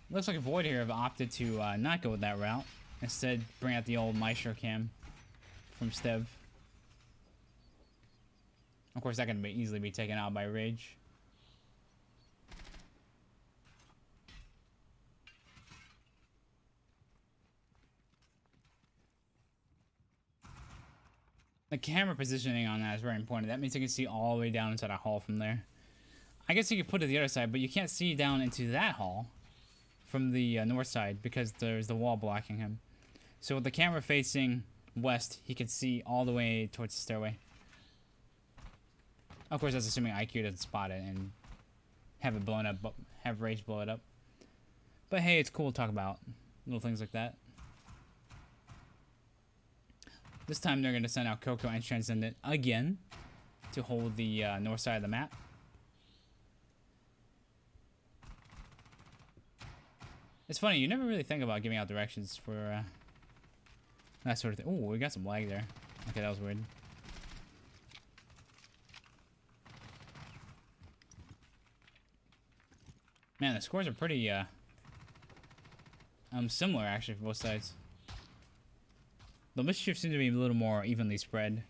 looks like Void here have opted to not go with that route. Instead, bring out the old Maestro cam from Stev. Of course, that can easily be taken out by Rage. The camera positioning on that is very important. That means you can see all the way down inside a hall from there. I guess you could put it the other side, but you can't see down into that hall from the north side because there's the wall blocking him. So with the camera facing west, he can see all the way towards the stairway. Of course, that's assuming IQ doesn't spot it and have it blown up, have Rage blow it up. But hey, it's cool to talk about little things like that. This time they're going to send out Coco and Transcendent again to hold the north side of the map. It's funny, you never really think about giving out directions for that sort of thing. Oh, we got some lag there. Okay, that was weird. Man, the scores are pretty similar actually for both sides. The Mischief seems to be a little more evenly spread,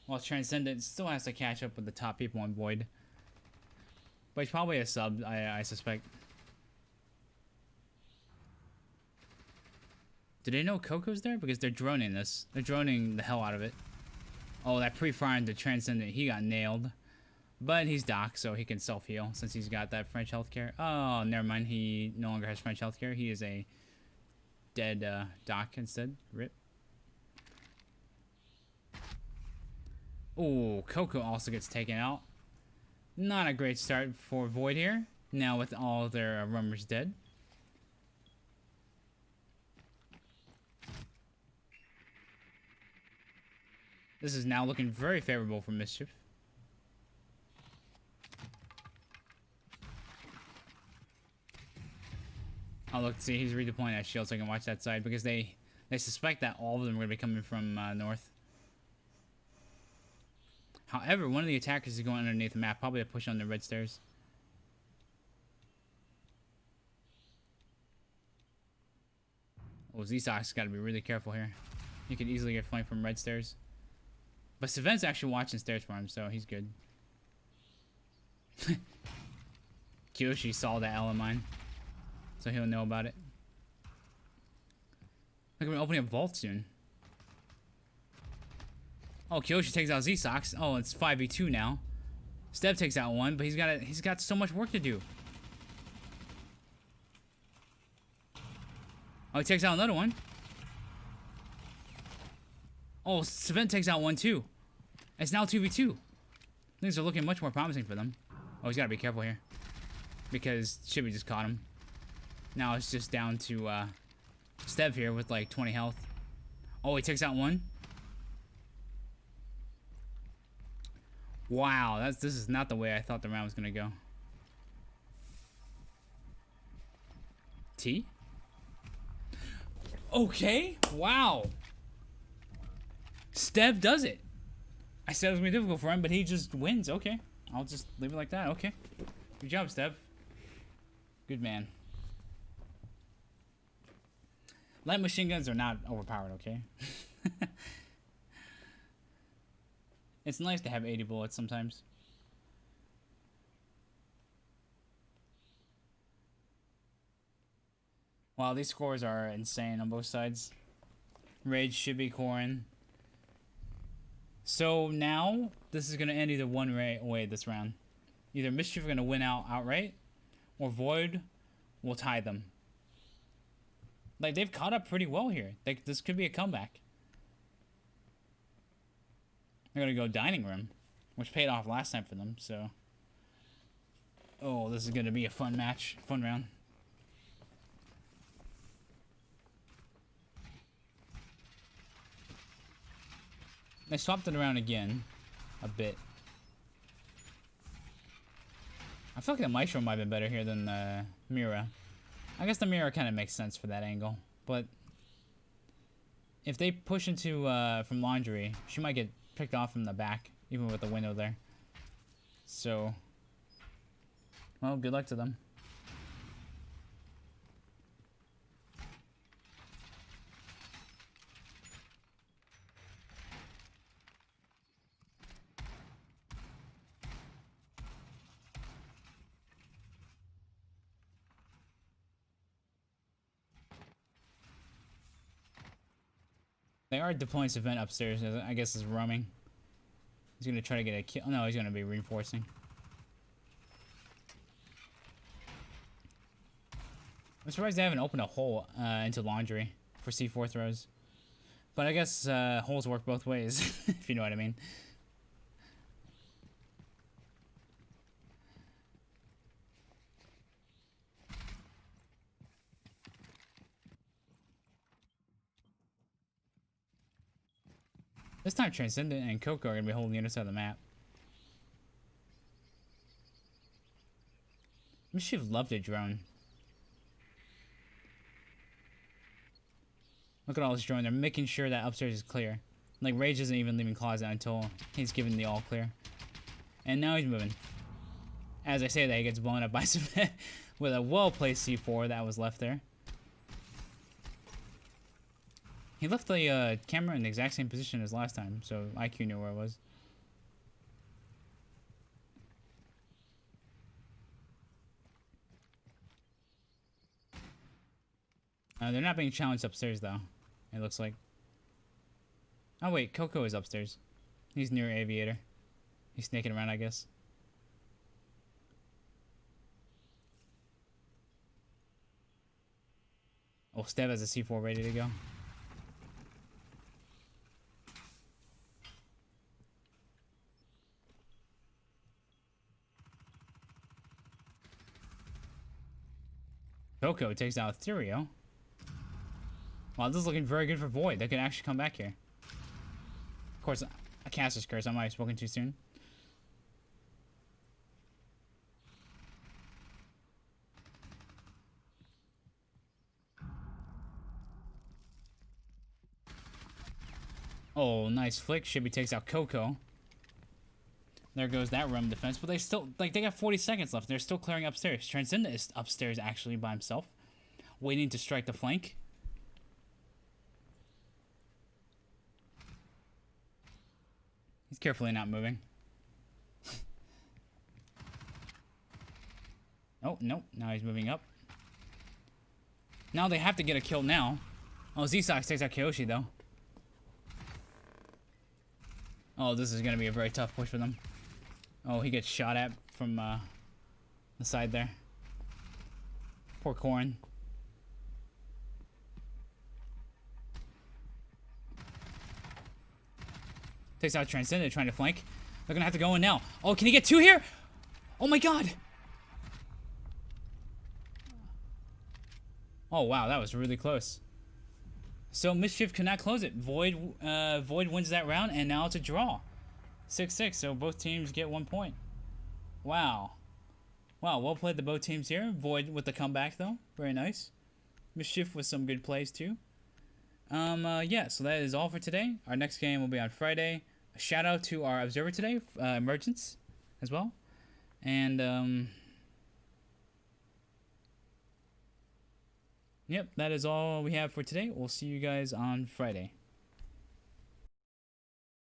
while Transcendent still has to catch up with the top people on Void. But he's probably a sub, I suspect. Do they know Coco's there? Because they're droning this. They're droning the hell out of it. Oh, that pre-firing to Transcendent, he got nailed. But he's Doc, so he can self-heal since he's got that French healthcare. Oh, never mind. He no longer has French healthcare. He is a dead Doc instead. RIP. Oh, Coco also gets taken out. Not a great start for Void here. Now with all their rummers dead. This is now looking very favorable for Mischief. Oh, look, see, he's redeploying that shield so I can watch that side because they suspect that all of them are going to be coming from north. However, one of the attackers is going underneath the map, probably to push on the red stairs. Oh, Z-Sock's got to be really careful here. He could easily get flanked from red stairs. But Savent's actually watching stairs for him, so he's good. Kiyoshi saw that L in mine, so he'll know about it. Look, we're opening a vault soon. Oh, Kiyoshi takes out Z-Socks. Oh, it's 5v2 now. Steb takes out one, but he's got so much work to do. Oh, he takes out another one. Oh, Savent takes out one too. It's now 2v2. Things are looking much more promising for them. Oh, he's got to be careful here. Because Chibi just caught him. Now it's just down to Steb here with like 20 health. Oh, he takes out one. Wow, this is not the way I thought the round was going to go. T? Okay, wow. Steb does it. I said it was going to be difficult for him, but he just wins. Okay, I'll just leave it like that. Okay. Good job, Steb. Good man. Light machine guns are not overpowered, okay? It's nice to have 80 bullets sometimes. Wow, these scores are insane on both sides. Rage should be coring. So now, this is going to end either one way this round. Either Mischief are going to win outright, or Void will tie them. Like, they've caught up pretty well here. This could be a comeback. They're going to go Dining Room, which paid off last time for them, so... Oh, this is going to be a fun match, fun round. They swapped it around again, a bit. I feel like the Maestro might have been better here than the Mira. I guess the Mira kind of makes sense for that angle, but... If they push into, from Laundry, she might get picked off from the back, even with the window there. So, well, good luck to them. They are deploying Savant upstairs, I guess is roaming. He's gonna try to get a kill. Oh, no, he's gonna be reinforcing. I'm surprised they haven't opened a hole into laundry for C4 throws. But I guess holes work both ways, if you know what I mean. This time Transcendent and Coco are going to be holding the other side of the map. Mischief loved a drone. Look at all this drone. They're making sure that upstairs is clear. Like, Rage isn't even leaving closet until he's given the all clear. And now he's moving. As I say that, he gets blown up by some with a well-placed C4 that was left there. He left the camera in the exact same position as last time, so IQ knew where it was. They're not being challenged upstairs, though. It looks like. Oh, wait. Coco is upstairs. He's near Aviator. He's sneaking around, I guess. Oh, Stev has a C4 ready to go. Coco takes out Ethereal. Wow, this is looking very good for Void. They could actually come back here. Of course, a caster's curse. I might have spoken too soon. Oh, nice flick. Shibby takes out Coco. There goes that room defense. But they still, like, they got 40 seconds left. They're still clearing upstairs. Transcendent is upstairs, actually, by himself. Waiting to strike the flank. He's carefully not moving. Oh, nope. Now he's moving up. Now they have to get a kill now. Oh, Z-Sox takes out Kyoshi, though. Oh, this is going to be a very tough push for them. Oh, he gets shot at from the side there. Poor Corrin. Takes out Transcendent, trying to flank. They're going to have to go in now. Oh, can he get two here? Oh, my God. Oh, wow. That was really close. So Mischief cannot close it. Void wins that round, and now it's a draw. 6-6, so both teams get 1 point. Wow. Wow, well played the both teams here. Void with the comeback, though. Very nice. Mischief with some good plays, too. Yeah, so that is all for today. Our next game will be on Friday. A shout out to our observer today, Emergence, as well. And, yep, that is all we have for today. We'll see you guys on Friday.